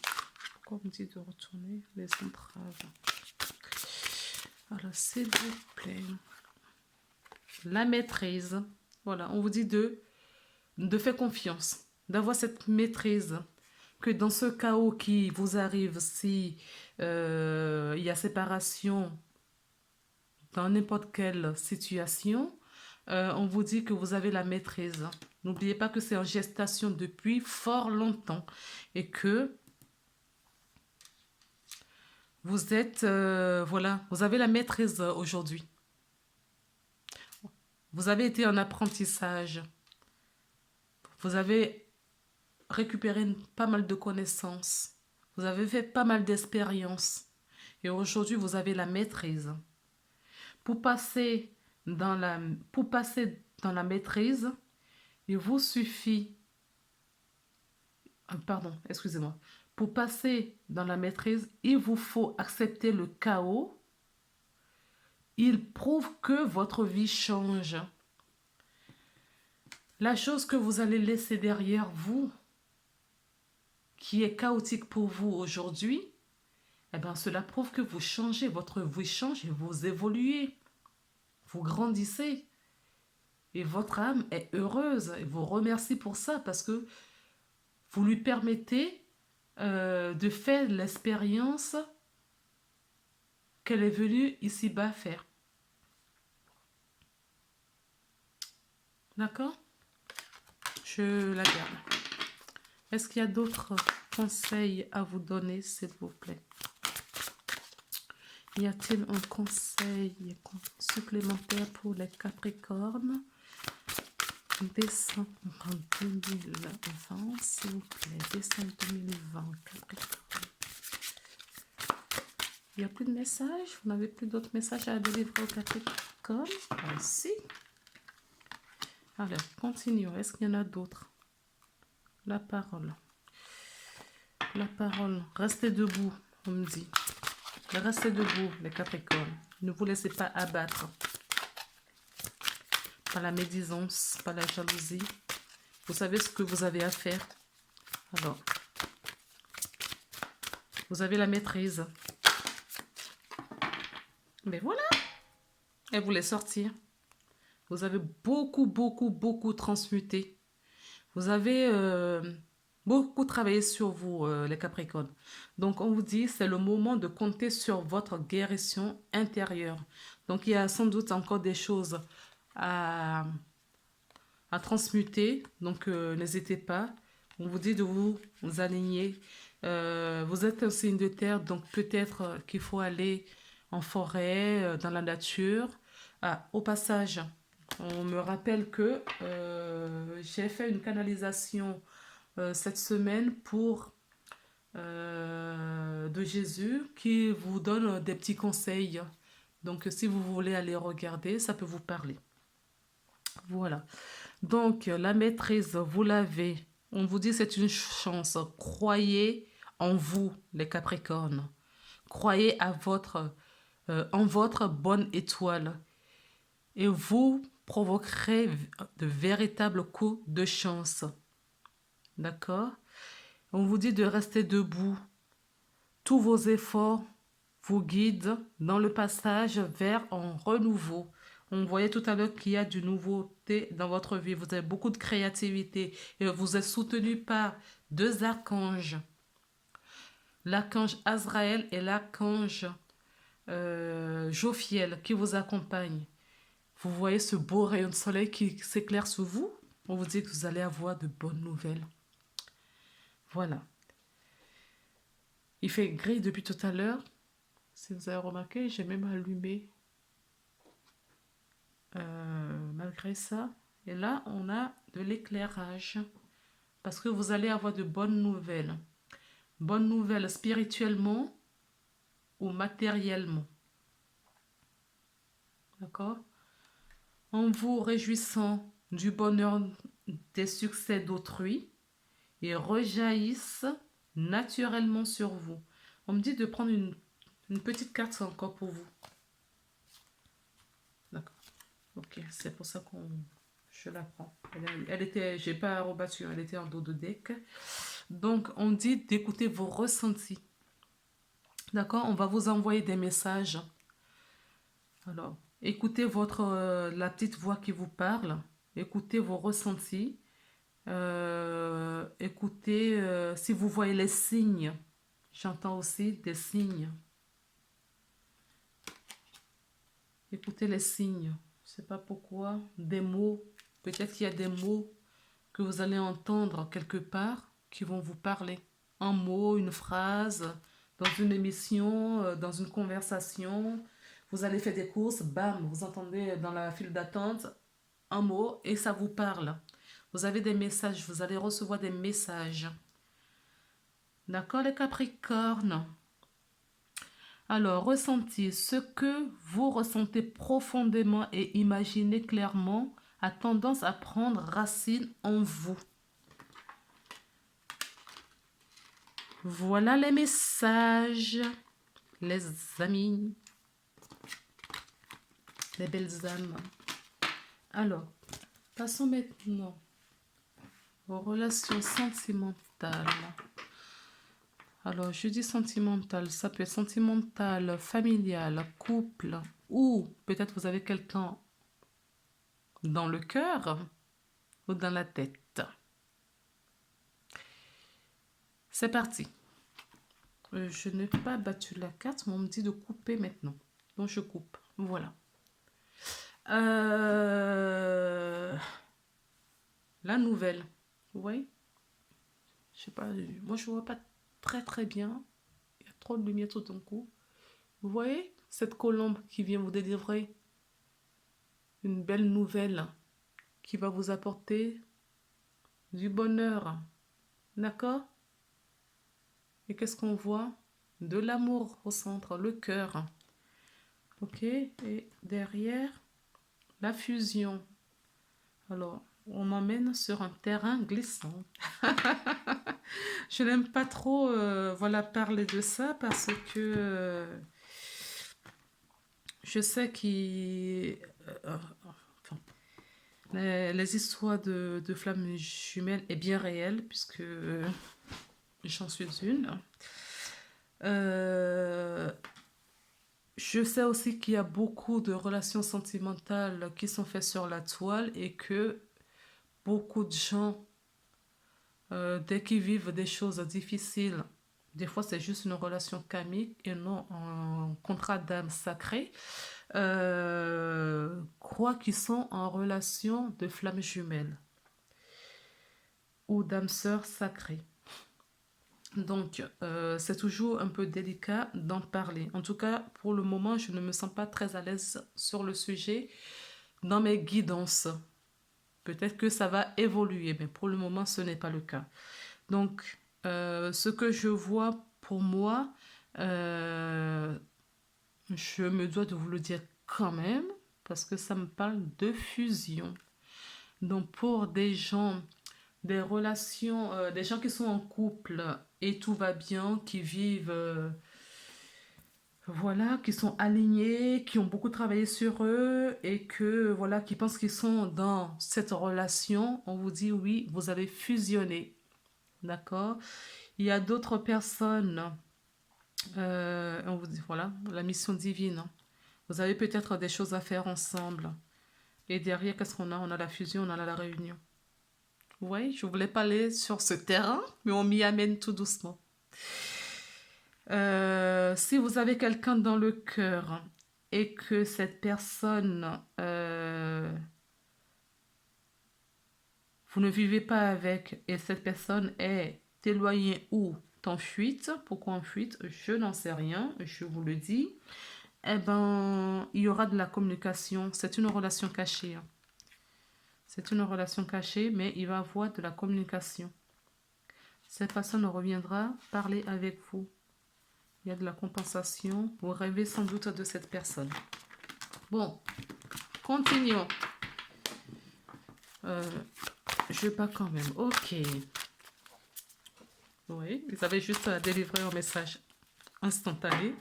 Pourquoi on me dit de retourner les entraves? Alors, s'il vous plaît. La maîtrise. Voilà, on vous dit de faire confiance, d'avoir cette maîtrise. Que dans ce chaos qui vous arrive, si il y a séparation dans n'importe quelle situation, on vous dit que vous avez la maîtrise. N'oubliez pas que c'est en gestation depuis fort longtemps et que vous êtes, voilà, vous avez la maîtrise aujourd'hui. Vous avez été en apprentissage. Vous avez récupéré pas mal de connaissances. Vous avez fait pas mal d'expériences. Et aujourd'hui, vous avez la maîtrise. Pour passer dans la maîtrise, il vous suffit... pardon, excusez-moi. Pour passer dans la maîtrise, il vous faut accepter le chaos. Il prouve que votre vie change. La chose que vous allez laisser derrière vous, qui est chaotique pour vous aujourd'hui, eh bien, cela prouve que vous changez, votre vie change et vous évoluez, vous grandissez. Et votre âme est heureuse et vous remercie pour ça parce que vous lui permettez de faire l'expérience qu'elle est venue ici-bas faire. D'accord? Je la garde. Est-ce qu'il y a d'autres conseils à vous donner, s'il vous plaît? Y a-t-il un conseil supplémentaire pour les Capricornes? Décembre 2020, s'il vous plaît. Décembre 2020, Capricorne. Il n'y a plus de messages? Vous n'avez plus d'autres messages à délivrer au Capricorne? Ah, si. Alors, continuons. Est-ce qu'il y en a d'autres? La parole. La parole. Restez debout, on me dit. Restez debout, les Capricornes. Ne vous laissez pas abattre par la médisance, par la jalousie. Vous savez ce que vous avez à faire. Alors, vous avez la maîtrise. Mais voilà. Elle voulait sortir. Vous avez beaucoup transmuté. Vous avez beaucoup travaillé sur vous, les Capricornes. Donc, on vous dit, c'est le moment de compter sur votre guérison intérieure. Donc, il y a sans doute encore des choses à transmuter. Donc, n'hésitez pas. On vous dit de vous aligner. Vous êtes un signe de terre, donc peut-être qu'il faut aller en forêt, dans la nature. Ah, au passage, on me rappelle que j'ai fait une canalisation cette semaine pour de Jésus qui vous donne des petits conseils. Donc, si vous voulez aller regarder, ça peut vous parler. Voilà. Donc, la maîtrise, vous l'avez. On vous dit c'est une chance. Croyez en vous, les Capricornes. Croyez en votre bonne étoile. Et vous provoquerez de véritables coups de chance. D'accord? On vous dit de rester debout. Tous vos efforts vous guident dans le passage vers un renouveau. On voyait tout à l'heure qu'il y a du nouveauté dans votre vie. Vous avez beaucoup de créativité et vous êtes soutenu par deux archanges. L'archange Azraël et l'archange Jophiel qui vous accompagnent. Vous voyez ce beau rayon de soleil qui s'éclaire sur vous. On vous dit que vous allez avoir de bonnes nouvelles. Voilà. Il fait gris depuis tout à l'heure. Si vous avez remarqué, j'ai même allumé malgré ça. Et là, on a de l'éclairage. Parce que vous allez avoir de bonnes nouvelles. Bonnes nouvelles spirituellement ou matériellement. D'accord? En vous réjouissant du bonheur des succès d'autrui et rejaillissent naturellement sur vous. On me dit de prendre une petite carte encore pour vous. D'accord. Ok, c'est pour ça que je la prends. Elle était, j'ai pas rebattu, elle était en dos de deck. Donc, on dit d'écouter vos ressentis. D'accord? On va vous envoyer des messages. Alors, écoutez la petite voix qui vous parle. Écoutez vos ressentis. Écoutez si vous voyez les signes. J'entends aussi des signes. Écoutez les signes. Je ne sais pas pourquoi. Des mots. Peut-être qu'il y a des mots que vous allez entendre quelque part qui vont vous parler. Un mot, une phrase, dans une émission, dans une conversation. Vous allez faire des courses, bam, vous entendez dans la file d'attente un mot et ça vous parle. Vous avez des messages, vous allez recevoir des messages. D'accord, les Capricornes? Alors, ressentez ce que vous ressentez profondément et imaginez clairement a tendance à prendre racine en vous. Voilà les messages, les amis, les belles âmes. Alors, passons maintenant Relation sentimentale. Alors, je dis sentimentale, ça peut être sentimental, familial, couple, ou peut-être vous avez quelqu'un dans le cœur ou dans la tête. C'est parti. Je n'ai pas battu la carte, mais on me dit de couper maintenant. Donc, je coupe. Voilà. La nouvelle. Vous voyez? Je sais pas, moi je vois pas très bien. Il y a trop de lumière tout d'un coup. Vous voyez cette colombe qui vient vous délivrer une belle nouvelle qui va vous apporter du bonheur. D'accord? Et qu'est-ce qu'on voit? De l'amour au centre, le cœur. Ok? Et derrière, la fusion. Alors, on m'emmène sur un terrain glissant. Je n'aime pas trop voilà, parler de ça parce que je sais enfin, les histoires de flammes jumelles est bien réelle puisque j'en suis une. Je sais aussi qu'il y a beaucoup de relations sentimentales qui sont faites sur la toile et que beaucoup de gens, dès qu'ils vivent des choses difficiles, des fois c'est juste une relation karmique et non un contrat d'âme sacrée, croient qu'ils sont en relation de flammes jumelles ou d'âme sœur sacrée. Donc, c'est toujours un peu délicat d'en parler. En tout cas, pour le moment, je ne me sens pas très à l'aise sur le sujet dans mes guidances. Peut-être que ça va évoluer, mais pour le moment, ce n'est pas le cas. Donc, ce que je vois pour moi, je me dois de vous le dire quand même, parce que ça me parle de fusion. Donc, pour des gens, des relations, des gens qui sont en couple et tout va bien, qui vivent, voilà, qui sont alignés, qui ont beaucoup travaillé sur eux et que, voilà, qui pensent qu'ils sont dans cette relation, on vous dit oui, vous avez fusionné. D'accord? Il y a d'autres personnes, on vous dit, voilà, la mission divine. Vous avez peut-être des choses à faire ensemble. Et derrière, qu'est-ce qu'on a? On a la fusion, on a la réunion. Oui, je voulais pas aller sur ce terrain, mais on m'y amène tout doucement. Si vous avez quelqu'un dans le cœur et que cette personne, vous ne vivez pas avec et cette personne est éloignée ou en fuite, pourquoi en fuite? Je n'en sais rien, je vous le dis. Eh ben, il y aura de la communication. C'est une relation cachée, hein. C'est une relation cachée, mais il va y avoir de la communication. Cette personne reviendra parler avec vous. Il y a de la compensation. Vous rêvez sans doute de cette personne. Bon, continuons. Je pars quand même. Ok. Oui, vous avez juste à délivrer un message instantané.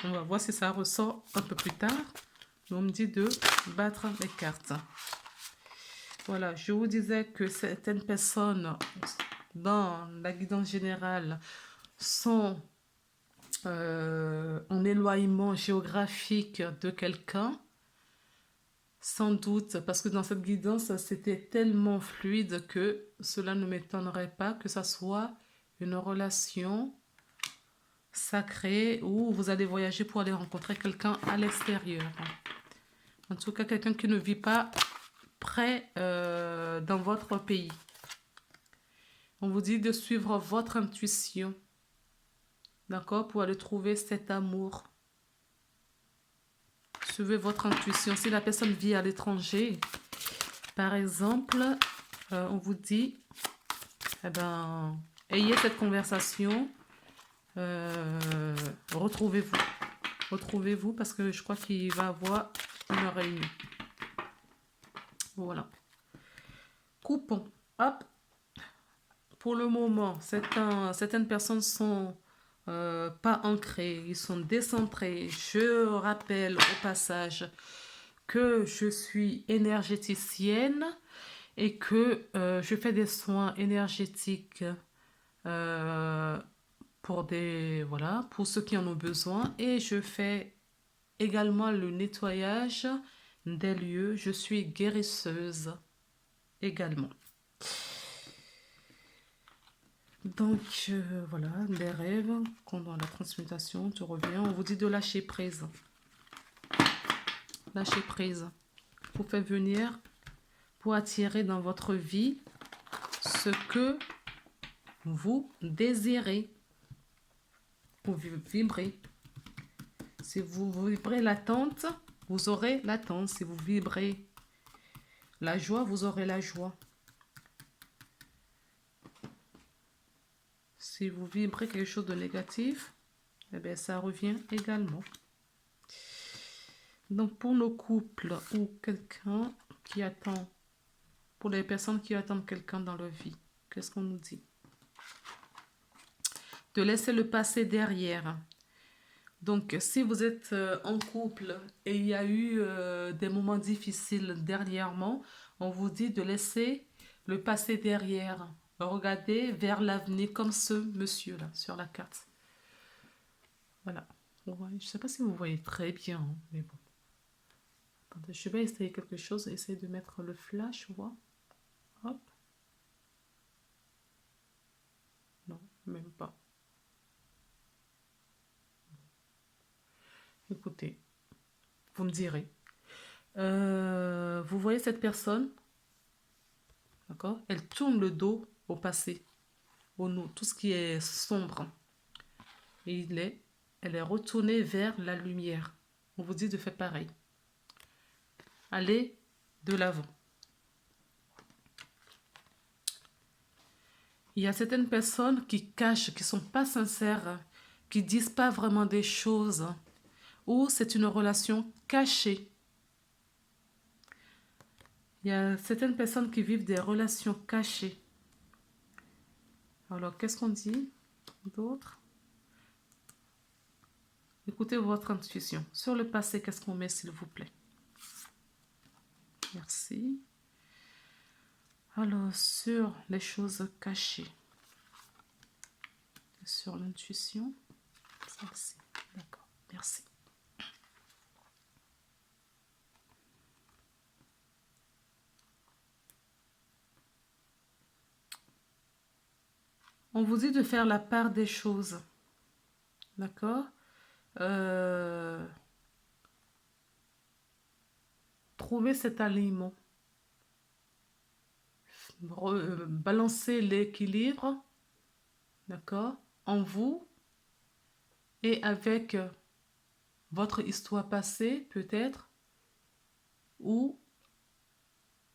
On va voir si ça ressort un peu plus tard. On me dit de battre les cartes. Voilà, je vous disais que certaines personnes dans la guidance générale sont en éloignement géographique de quelqu'un. Sans doute, parce que dans cette guidance, c'était tellement fluide que cela ne m'étonnerait pas que ça soit une relation sacrée où vous allez voyager pour aller rencontrer quelqu'un à l'extérieur. En tout cas, quelqu'un qui ne vit pas près dans votre pays. On vous dit de suivre votre intuition, d'accord, pour aller trouver cet amour. Suivez votre intuition. Si la personne vit à l'étranger, par exemple, on vous dit, eh ben, ayez cette conversation, retrouvez-vous. Retrouvez-vous parce que je crois qu'il va y avoir une réunion. Voilà. Coupons. Hop. Pour le moment, certaines personnes sont pas ancrés, ils sont décentrés. Je rappelle au passage que je suis énergéticienne et que je fais des soins énergétiques euh, voilà, pour ceux qui en ont besoin et je fais également le nettoyage des lieux. Je suis guérisseuse également. Donc voilà, des rêves, quand dans la transmutation, tu reviens, on vous dit de lâcher prise. Lâcher prise. Pour faire venir, pour attirer dans votre vie ce que vous désirez. Pour vibrer. Si vous vibrez l'attente, vous aurez l'attente. Si vous vibrez la joie, vous aurez la joie. Si vous vibrez quelque chose de négatif, eh bien, ça revient également. Donc, pour nos couples ou quelqu'un qui attend, pour les personnes qui attendent quelqu'un dans leur vie, qu'est-ce qu'on nous dit? De laisser le passé derrière. Donc, si vous êtes en couple et il y a eu des moments difficiles dernièrement, on vous dit de laisser le passé derrière. Regardez vers l'avenir comme ce monsieur-là sur la carte. Voilà. Ouais, je ne sais pas si vous voyez très bien, hein, mais bon. Attendez, je vais essayer quelque chose. Essayer de mettre le flash, voir. Hop. Non, même pas. Écoutez, vous me direz. Vous voyez cette personne, d'accord? Elle tourne le dos au passé, au nous, tout ce qui est sombre. Et elle est retournée vers la lumière. On vous dit de faire pareil. Allez de l'avant. Il y a certaines personnes qui cachent, qui ne sont pas sincères, qui ne disent pas vraiment des choses, ou c'est une relation cachée. Il y a certaines personnes qui vivent des relations cachées. Alors, qu'est-ce qu'on dit d'autre? Écoutez votre intuition. Sur le passé, qu'est-ce qu'on met, s'il vous plaît? Merci. Alors, sur les choses cachées. Sur l'intuition. Celle-ci. D'accord. Merci. On vous dit de faire la part des choses. D'accord? Trouver cet alignement. Balancer l'équilibre, d'accord, en vous et avec votre histoire passée, peut-être, ou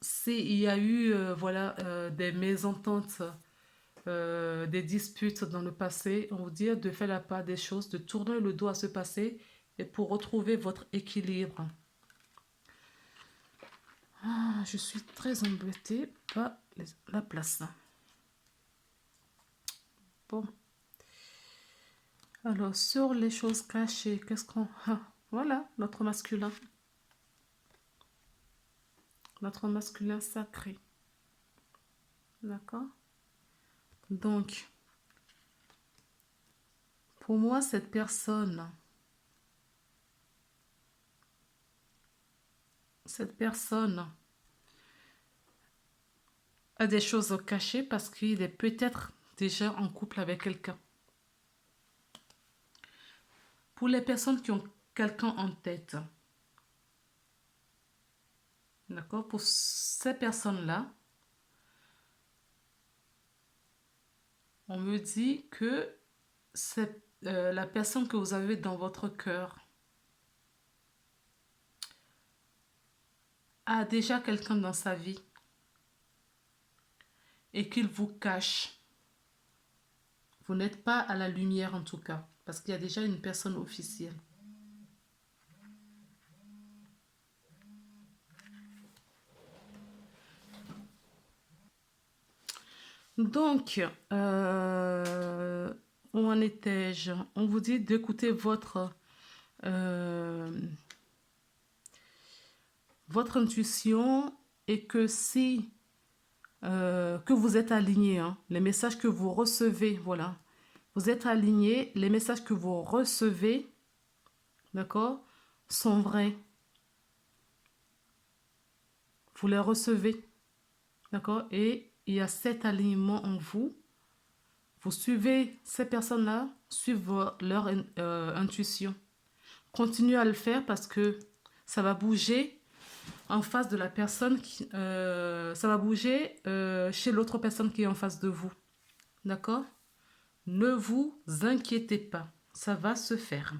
s'il y a eu des mésententes, des disputes dans le passé, on vous dit de faire la part des choses, de tourner le dos à ce passé et pour retrouver votre équilibre. Ah, je suis très embêtée par la place. Bon. Alors, sur les choses cachées, qu'est-ce qu'on... Ah, voilà, notre masculin. Notre masculin sacré. D'accord? Donc, pour moi, cette personne a des choses cachées parce qu'il est peut-être déjà en couple avec quelqu'un. Pour les personnes qui ont quelqu'un en tête, d'accord, pour ces personnes-là, on me dit que c'est la personne que vous avez dans votre cœur a déjà quelqu'un dans sa vie et qu'il vous cache. Vous n'êtes pas à la lumière en tout cas, parce qu'il y a déjà une personne officielle. Donc, où en étais-je? On vous dit d'écouter votre intuition et que si que vous êtes aligné, hein. Les messages que vous recevez, voilà. Vous êtes aligné, les messages que vous recevez, d'accord, sont vrais. Vous les recevez, d'accord, et il y a cet alignement en vous. Vous suivez ces personnes-là, suivez leur intuition. Continuez à le faire parce que ça va bouger en face de la personne ça va bouger chez l'autre personne qui est en face de vous. D'accord? Ne vous inquiétez pas, ça va se faire.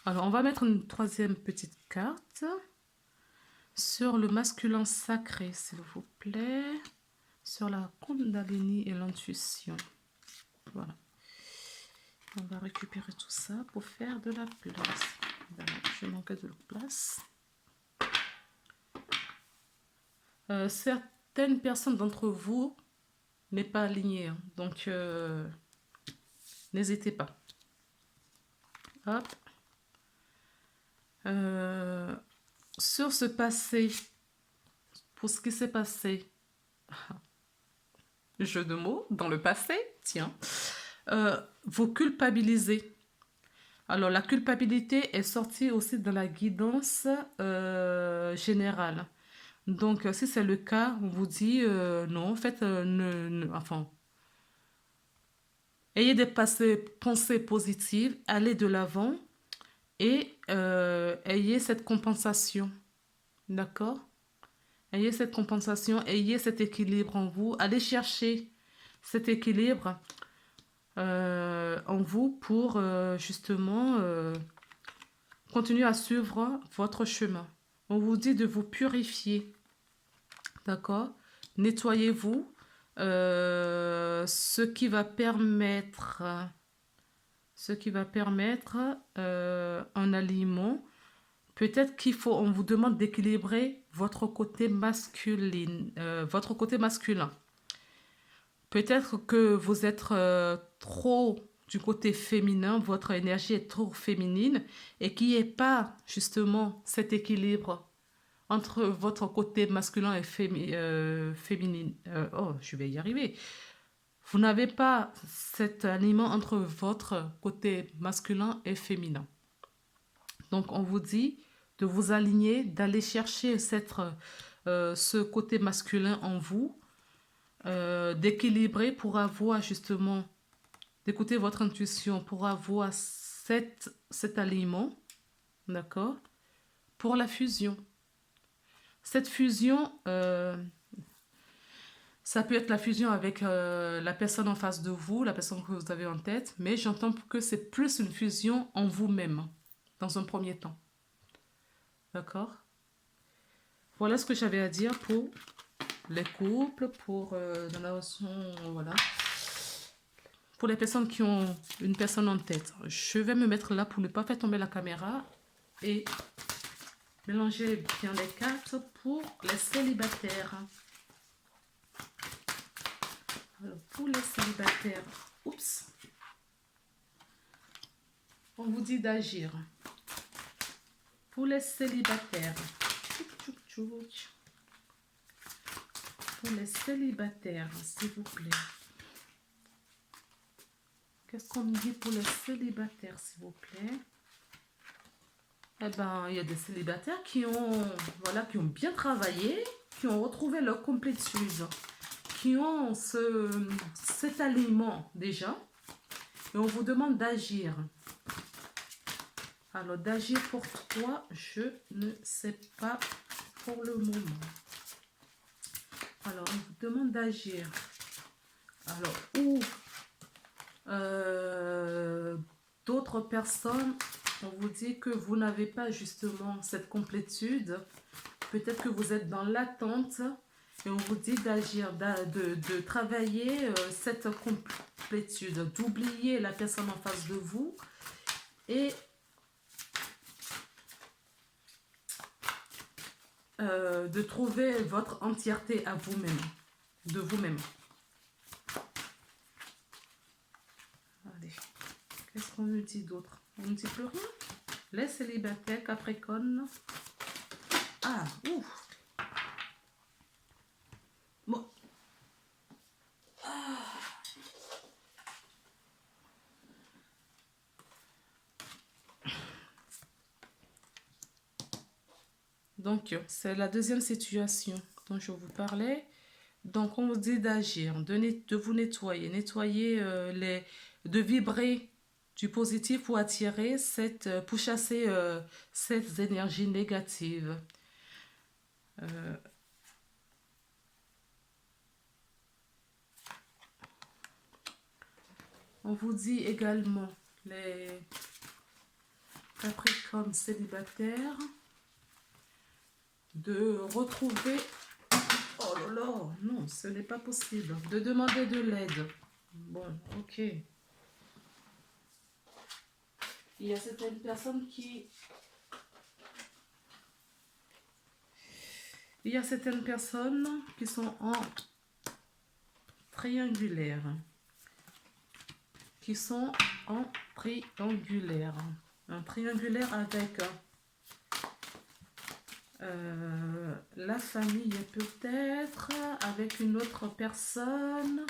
Alors, on va mettre une troisième petite carte sur le masculin sacré, s'il vous plaît, sur la Kundalini et l'intuition. Voilà. On va récupérer tout ça pour faire de la place. Voilà, je manque de place. Certaines personnes d'entre vous n'est pas alignées, hein, donc n'hésitez pas. Hop. Sur ce passé, pour ce qui s'est passé, jeu de mots, dans le passé, tiens, vous culpabilisez. Alors, la culpabilité est sortie aussi de la guidance générale. Donc, si c'est le cas, on vous dit non, en fait, enfin, ayez des pensées positives, allez de l'avant et ayez cette compensation. D'accord? Ayez cette compensation, ayez cet équilibre en vous. Allez chercher cet équilibre en vous pour justement continuer à suivre votre chemin. On vous dit de vous purifier. D'accord? Nettoyez-vous. Ce qui va permettre un aliment. Peut-être on vous demande d'équilibrer votre côté masculin. Peut-être que vous êtes trop du côté féminin, votre énergie est trop féminine et qu'il n'y ait pas justement cet équilibre entre votre côté masculin et féminine. Je vais y arriver. Vous n'avez pas cet aliment entre votre côté masculin et féminin. Donc on vous dit de vous aligner, d'aller chercher ce côté masculin en vous, d'équilibrer pour avoir justement, d'écouter votre intuition, pour avoir cet aliment, d'accord, pour la fusion. Cette fusion, ça peut être la fusion avec la personne en face de vous, la personne que vous avez en tête, mais j'entends que c'est plus une fusion en vous-même, dans un premier temps. D'accord? Voilà ce que j'avais à dire pour les couples, pour dans la relation, voilà. Pour les personnes qui ont une personne en tête. Je vais me mettre là pour ne pas faire tomber la caméra et mélanger bien les cartes pour les célibataires. Alors, pour les célibataires, oups, on vous dit d'agir. Pour les célibataires, pour les célibataires, s'il vous plaît. Qu'est-ce qu'on me dit pour les célibataires, s'il vous plaît? Eh ben, il y a des célibataires qui ont bien travaillé, qui ont retrouvé leur complétude, qui ont cet aliment déjà, et on vous demande d'agir. Alors, d'agir pour toi, je ne sais pas pour le moment. Alors, on vous demande d'agir. Alors, ou d'autres personnes, on vous dit que vous n'avez pas justement cette complétude. Peut-être que vous êtes dans l'attente et on vous dit d'agir, de travailler cette complétude, d'oublier la personne en face de vous et de trouver votre entièreté à vous-même, de vous-même. Allez, qu'est-ce qu'on nous dit d'autre? On ne dit plus rien. Les célibataires, Capricorne. Ah, ouf. Donc, c'est la deuxième situation dont je vous parlais. Donc, on vous dit d'agir, de vous nettoyer, de vibrer du positif pour attirer pour chasser cette énergie négative. Euh, on vous dit également, les Capricornes célibataires, de retrouver... Oh là là, non, ce n'est pas possible. De demander de l'aide. Bon, ok. Il y a certaines personnes qui... Il y a certaines personnes qui sont en triangulaire. Qui sont en triangulaire. Un triangulaire avec la famille peut-être, avec une autre personne,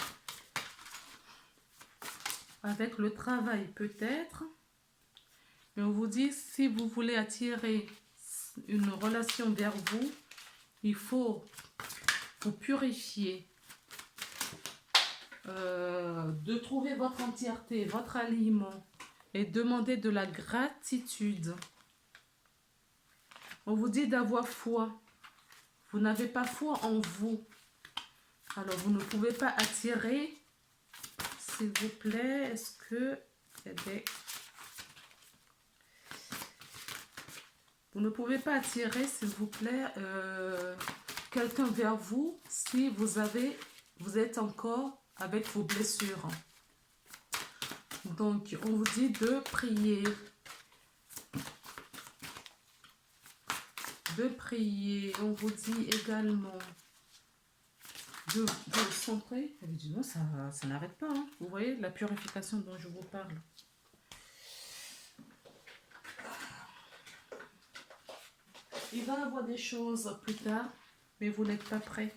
avec le travail peut-être. Mais on vous dit, si vous voulez attirer une relation vers vous, il faut vous purifier, de trouver votre entièreté, votre aliment et demander de la gratitude. On vous dit d'avoir foi. Vous n'avez pas foi en vous. Alors, vous ne pouvez pas attirer. S'il vous plaît, est-ce que... Vous ne pouvez pas attirer, s'il vous plaît, quelqu'un vers vous si vous êtes encore avec vos blessures. Donc, on vous dit de prier. De prier. On vous dit également de centrer. Non, ça n'arrête pas. Hein. Vous voyez la purification dont je vous parle. Il va y avoir des choses plus tard, mais vous n'êtes pas prêt.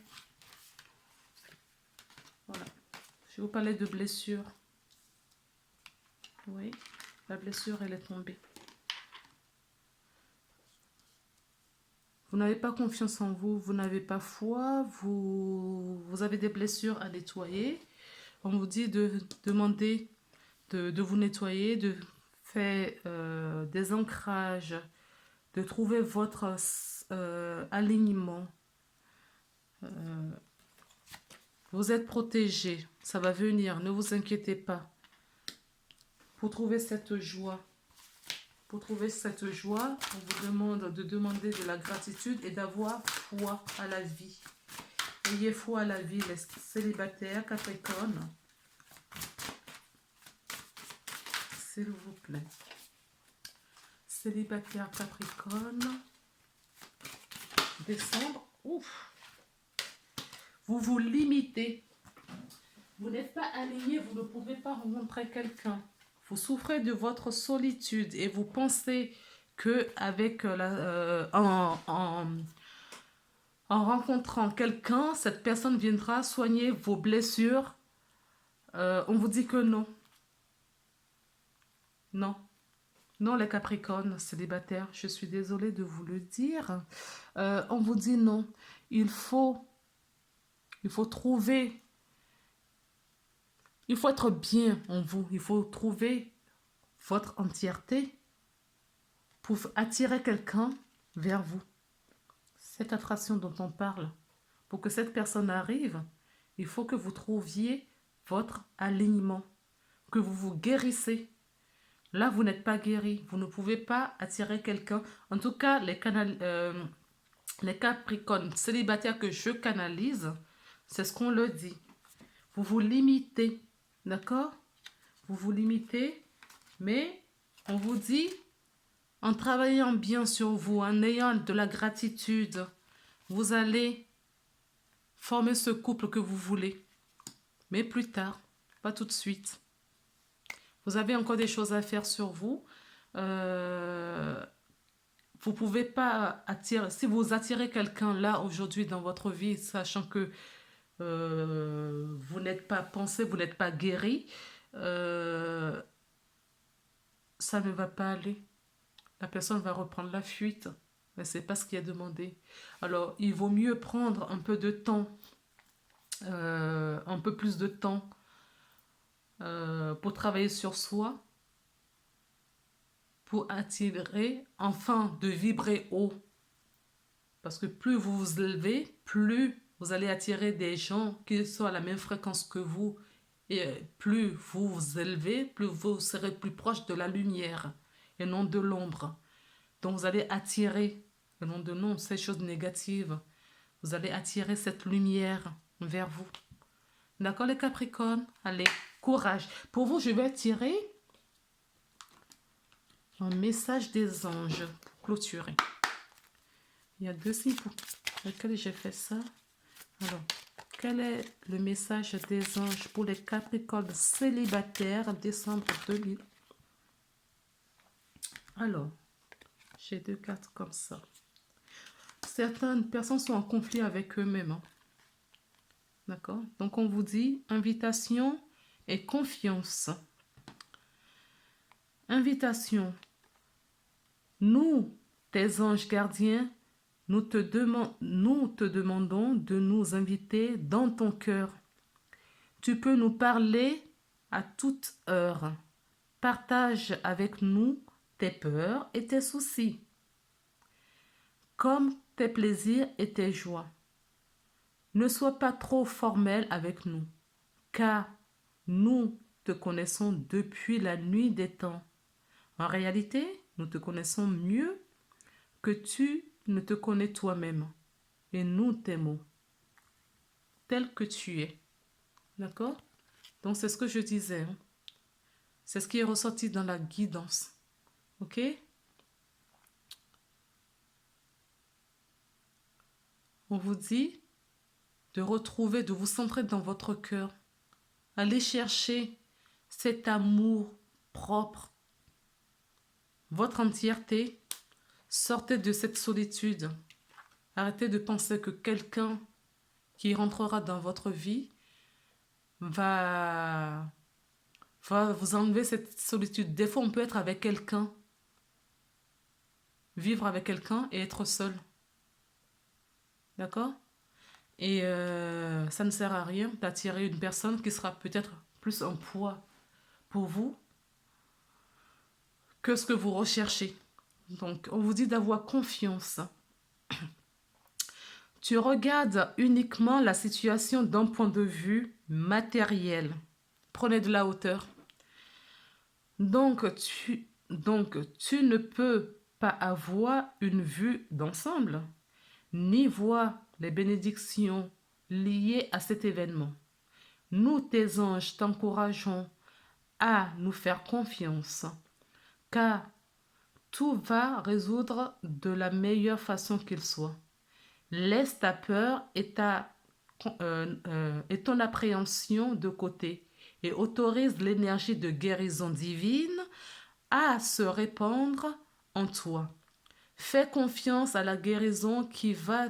Voilà. Je vous parlais de blessure. Oui, la blessure, elle est tombée. Vous n'avez pas confiance en vous, vous n'avez pas foi, vous avez des blessures à nettoyer. On vous dit de demander de vous nettoyer, de faire des ancrages, de trouver votre alignement. Vous êtes protégé, ça va venir, ne vous inquiétez pas. Pour trouver cette joie, on vous demande de demander de la gratitude et d'avoir foi à la vie. Ayez foi à la vie, les célibataires, Capricorne. S'il vous plaît. Célibataire, Capricorne. Décembre. Ouf. Vous vous limitez. Vous n'êtes pas aligné, vous ne pouvez pas rencontrer quelqu'un. Vous souffrez de votre solitude et vous pensez que avec en rencontrant quelqu'un, cette personne viendra soigner vos blessures. On vous dit que non. Non. Non, les Capricornes célibataires, je suis désolée de vous le dire. On vous dit non. Il faut trouver... Il faut être bien en vous. Il faut trouver votre entièreté pour attirer quelqu'un vers vous. Cette attraction dont on parle, pour que cette personne arrive, il faut que vous trouviez votre alignement, que vous vous guérissez. Là, vous n'êtes pas guéri. Vous ne pouvez pas attirer quelqu'un. En tout cas, les Capricornes célibataires que je canalise, c'est ce qu'on le dit. Vous vous limitez. D'accord? Vous vous limitez, mais on vous dit, en travaillant bien sur vous, en ayant de la gratitude, vous allez former ce couple que vous voulez. Mais plus tard, pas tout de suite. Vous avez encore des choses à faire sur vous. Vous ne pouvez pas attirer... Si vous attirez quelqu'un là, aujourd'hui, dans votre vie, sachant que vous n'êtes pas pensé, vous n'êtes pas guéri, ça ne va pas aller. La personne va reprendre la fuite. mais ce n'est pas ce qui est demandé. Alors, il vaut mieux prendre un peu de temps, un peu plus de temps pour travailler sur soi, pour attirer, enfin, de vibrer haut. Parce que plus vous vous élevez, plus vous allez attirer des gens qui sont à la même fréquence que vous. Et plus vous vous élevez, plus vous serez plus proche de la lumière et non de l'ombre. Donc vous allez attirer, et non de non, ces choses négatives. Vous allez attirer cette lumière vers vous. D'accord les Capricornes? Allez, courage. Pour vous, je vais tirer un message des anges pour clôturer. Il y a 2 signes pour lesquels j'ai fait ça. Alors, quel est le message des anges pour les Capricornes célibataires décembre 2000? Alors, j'ai 2 cartes comme ça. Certaines personnes sont en conflit avec eux-mêmes. Hein. D'accord? Donc, on vous dit invitation et confiance. Invitation. Nous, tes anges gardiens, nous te demandons de nous inviter dans ton cœur. Tu peux nous parler à toute heure. Partage avec nous tes peurs et tes soucis, comme tes plaisirs et tes joies. Ne sois pas trop formel avec nous, car nous te connaissons depuis la nuit des temps. En réalité, nous te connaissons mieux que tu ne te connais toi-même. Et nous t'aimons tel que tu es. D'accord? Donc, c'est ce que je disais. Hein? C'est ce qui est ressorti dans la guidance. Ok? On vous dit de retrouver, de vous centrer dans votre cœur. Allez chercher cet amour propre, votre entièreté. Sortez de cette solitude. Arrêtez de penser que quelqu'un qui rentrera dans votre vie va vous enlever cette solitude. Des fois, on peut être avec quelqu'un, vivre avec quelqu'un et être seul. D'accord? Et ça ne sert à rien d'attirer une personne qui sera peut-être plus un poids pour vous que ce que vous recherchez. Donc, on vous dit d'avoir confiance. Tu regardes uniquement la situation d'un point de vue matériel. Prenez de la hauteur. Donc, tu ne peux pas avoir une vue d'ensemble, ni voir les bénédictions liées à cet événement. Nous, tes anges, t'encourageons à nous faire confiance, car tout va résoudre de la meilleure façon qu'il soit. Laisse ta peur et ton appréhension de côté et autorise l'énergie de guérison divine à se répandre en toi. Fais confiance à la guérison qui va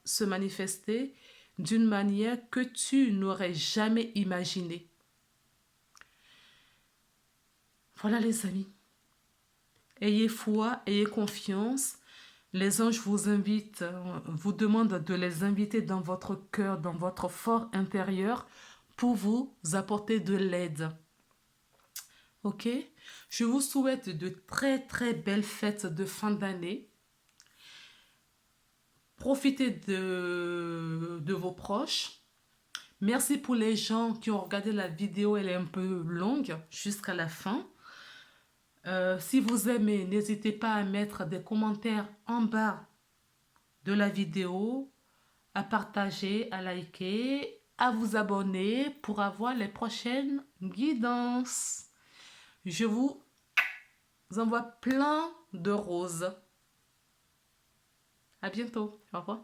se manifester d'une manière que tu n'aurais jamais imaginée. Voilà les amis. Ayez foi, ayez confiance. Les anges vous invitent, vous demandent de les inviter dans votre cœur, dans votre fort intérieur pour vous apporter de l'aide. Ok? Je vous souhaite de très très belles fêtes de fin d'année. Profitez de vos proches. Merci pour les gens qui ont regardé la vidéo, elle est un peu longue jusqu'à la fin. Si vous aimez, n'hésitez pas à mettre des commentaires en bas de la vidéo, à partager, à liker, à vous abonner pour avoir les prochaines guidances. Je vous envoie plein de roses. À bientôt. Au revoir.